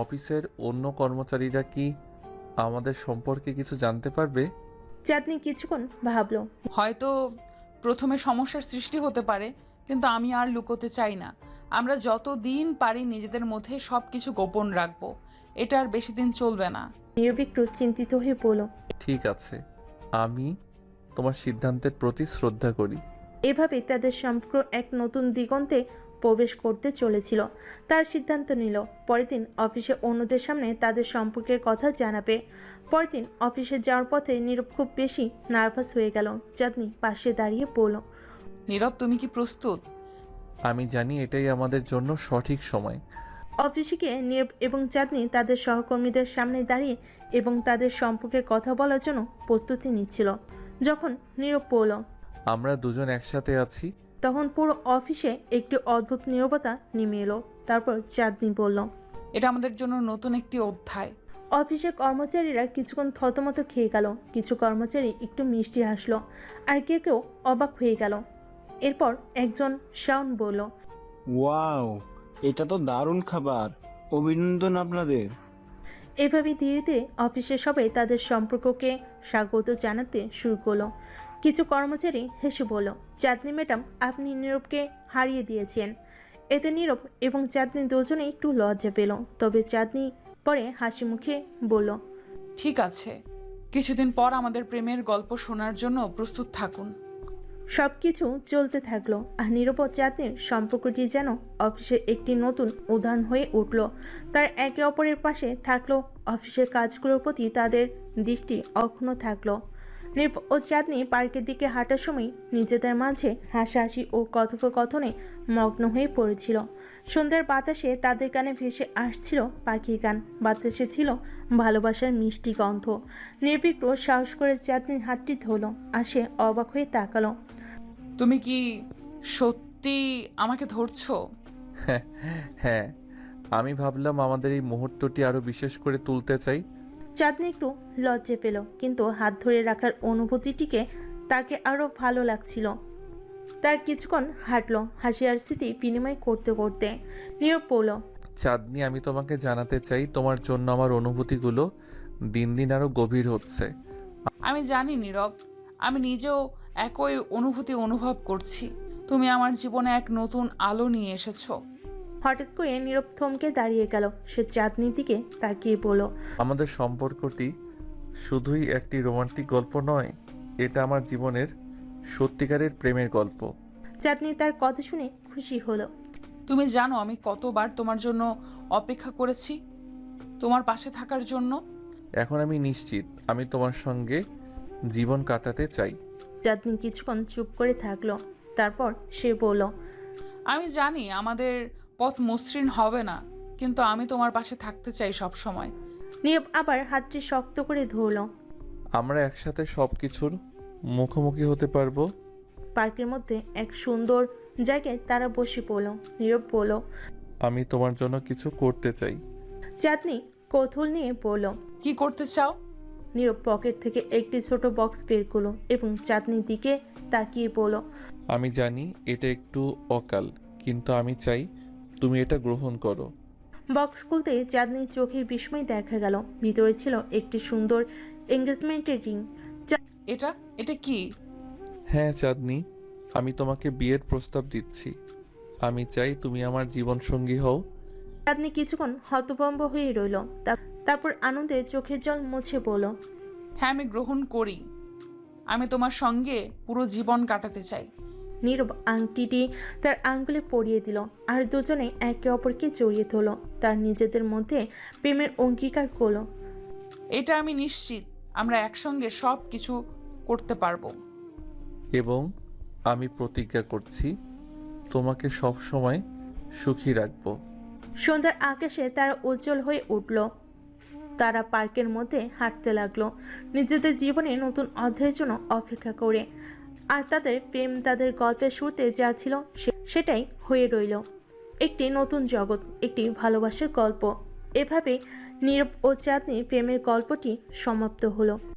অফিসের অন্য কর্মচারীরা কি আমাদের সম্পর্কে কিছু জানতে পারবে? চাঁদনি কিছুক্ষণ ভাবলো। হয়তো প্রথমে সমস্যার সৃষ্টি হতে পারে, কিন্তু আমি আর লুকোতে চাই না। আমরা যত দিন পারি নিজেদের মধ্যে সব কিছু গোপন রাখবো। এটা আর বেশি দিন চলবে না। নীরব একটু চিন্তিত হয়ে বলল। ঠিক আছে, আমি তোমার সিদ্ধান্তের প্রতি শ্রদ্ধা করি। এভাবে তাদের সম্পর্ক এক নতুন দিগন্তে প্রবেশ করতে চলেছিল। তার সিদ্ধান্ত নিল পরের দিন অফিসে অন্যদের সামনে তাদের সম্পর্কের কথা জানাবে। পরের দিন অফিসে যাওয়ার পথে নীরব খুব বেশি নার্ভাস হয়ে গেল। চাঁদনি পাশে দাঁড়িয়ে বলল। নীরব, তুমি কি প্রস্তুত? আমি জানি এটাই আমাদের জন্য সঠিক সময়। অফিসে গিয়ে নীরব এবং চাঁদনি তাদের সহকর্মীদের সামনে দাঁড়িয়ে এবং তাদের সম্পর্কের কথা বলার জন্য প্রস্তুতি নিচ্ছিল। যখন নীরব বলল, আমরা দুজন একসাথে আছি, তখন পুরো অফিসে একটি অদ্ভুত নীরবতা নেমে এলো। তারপর চাঁদনি বলল। এটা আমাদের জন্য নতুন একটি অধ্যায়। অফিসের কর্মচারীরা কিছুক্ষণ থতমত খেয়ে গেল। কিছু কর্মচারী একটু মিষ্টি হাসলো, আর কেউ কেউ অবাক হয়ে গেল। এরপর একজন শাওন বলল। ওয়াও, এটা তো দারুণ খাবার, অভিনন্দন আপনাদের। এভাবে ধীরে ধীরে অফিসের সবাই তাদের সম্পর্ককে স্বাগত জানাতে শুরু করলো। কিছু কর্মচারী হেসে বলল, চাঁদনি ম্যাডাম, আপনি নীরবকে হারিয়ে দিয়েছেন। এতে নীরব এবং চাঁদনি দুজনে একটু লজ্জা পেল। তবে চাঁদনি পরে হাসি মুখে বলল। ঠিক আছে, কিছুদিন পর আমাদের প্রেমের গল্প শোনার জন্য প্রস্তুত থাকুন। সবকিছু চলতে থাকলো, আর নীরব ও চাঁদনির সম্পর্কটি যেন অফিসের একটি নতুন উদাহরণ হয়ে উঠল। তার একে অপরের পাশে থাকলো, অফিসের কাজগুলোর প্রতি তাদের দৃষ্টি অক্ষুণ্ণ থাকলো। নীরব ও চাঁদনি পার্কের দিকে হাঁটার সময় নিজেদের মাঝে হাসাহাসি ও কথোপকথনে মগ্ন হয়ে পড়েছিল। সন্ধ্যার বাতাসে তাদের কানে ভেসে আসছিল পাখির গান, বাতাসে ছিল ভালোবাসার মিষ্টি গন্ধ। নির্বিঘ্ন সাহস করে চাঁদনির হাতটি ধরল, আর সে অবাক হয়ে তাকালো। তুমি কি সত্যি আমাকে ধরছো? হ্যাঁ, আমি ভাবলাম আমাদের এই মুহূর্তটি আরো বিশেষ করে তুলতে চাই। চাঁদনি একটু লজ্জা পেল, কিন্তু হাত ধরে রাখার অনুভূতিটিকে তাকে আরো ভালো লাগছিল। তার কিছুক্ষণ হাঁটলো, হাসি আর স্মৃতি বিনিময় করতে করতে। নীরব বলল। চাঁদনি, আমি তোমাকে জানাতে চাই তোমার জন্য আমার অনুভূতিগুলো দিন দিন আরো গভীর হচ্ছে। আমি জানি নীরব, আমি নিজেও একই অনুভূতি অনুভব করছি। তুমি আমার জীবনে এক নতুন আলো নিয়ে এসেছো। হঠাৎ করে নীরব থমকে দাঁড়িয়ে গেল। সে চাঁদনির দিকে তাকিয়ে বলল। আমাদের সম্পর্কটি শুধুই একটি রোমান্টিক গল্প নয়, এটা আমার জীবনের সত্যিকারের প্রেমের গল্প। চাঁদনি তার কথা শুনে খুশি হলো। তুমি জানো আমি কতবার তোমার জন্য অপেক্ষা করেছি, তোমার পাশে থাকার জন্য। এখন আমি নিশ্চিত আমি তোমার সঙ্গে জীবন কাটাতে চাই। চাঁদনি কিছুক্ষণ চুপ করে থাকলো, তারপর সে বলল। আমি জানি আমাদের পথ মসৃণ হবে না, কিন্তু আমি তোমার পাশে থাকতে চাই সব সময়। নীরব আবার হাতটি শক্ত করে ধরলো। আমরা একসাথে সব কিছুর মুখোমুখি হতে পারবো। পার্কের মধ্যে এক সুন্দর জায়গায় তারা বসে পড়ল। নীরব বলল। আমি তোমার জন্য কিছু করতে চাই। চাঁদনি কৌতূহল নিয়ে বলল। কি করতে চাও? নীরব পকেট থেকে একটি ছোট বক্স বের করলো এবং চাঁদনির দিকে তাকিয়ে বলল। আমি জানি এটা একটু অকাল, কিন্তু আমি চাই তুমি এটা গ্রহণ করো। বক্স খুলতে চাঁদনির চোখে বিস্ময় দেখা গেল। ভিতরে ছিল একটি সুন্দর এঙ্গেজমেন্টের রিং। এটা এটা কি? হ্যাঁ চাঁদনি, আমি তোমাকে বিয়ের প্রস্তাব দিচ্ছি। আমি চাই তুমি আমার জীবন সঙ্গী হও। চাঁদনি কিছুক্ষণ হতভম্ব হয়ে রইল, তারপর আনন্দে চোখের জল মুছে বলল। হ্যাঁ, আমি গ্রহণ করি। আমি তোমার সঙ্গে পুরো জীবন কাটাতে চাই। নীরব আংটিটি তার আঙ্গুলে পরিয়ে দিল, আর দুজনে একে অপরকে জড়িয়ে ধরল। তার নিজেদের মধ্যে প্রেমের অঙ্গীকার করলো। এটা আমি নিশ্চিত আমরা একসঙ্গে সব কিছু করতে পারবো। এবং আমি প্রতিজ্ঞা করছি তোমাকে সব সময় সুখী রাখবো। সন্ধ্যার আকাশে তারা উজ্জ্বল হয়ে উঠল। তারা পার্কের মধ্যে হাঁটতে লাগলো, নিজেদের জীবনে নতুন অধ্যায়ের জন্য অপেক্ষা করে। আর তাদের প্রেম তাদের গল্পের শুরুতে যা ছিল সেটাই হয়ে রইল, একটি নতুন জগৎ, একটি ভালোবাসার গল্প। এভাবে নীরব ও চাঁদনি প্রেমের গল্পটি সমাপ্ত হলো।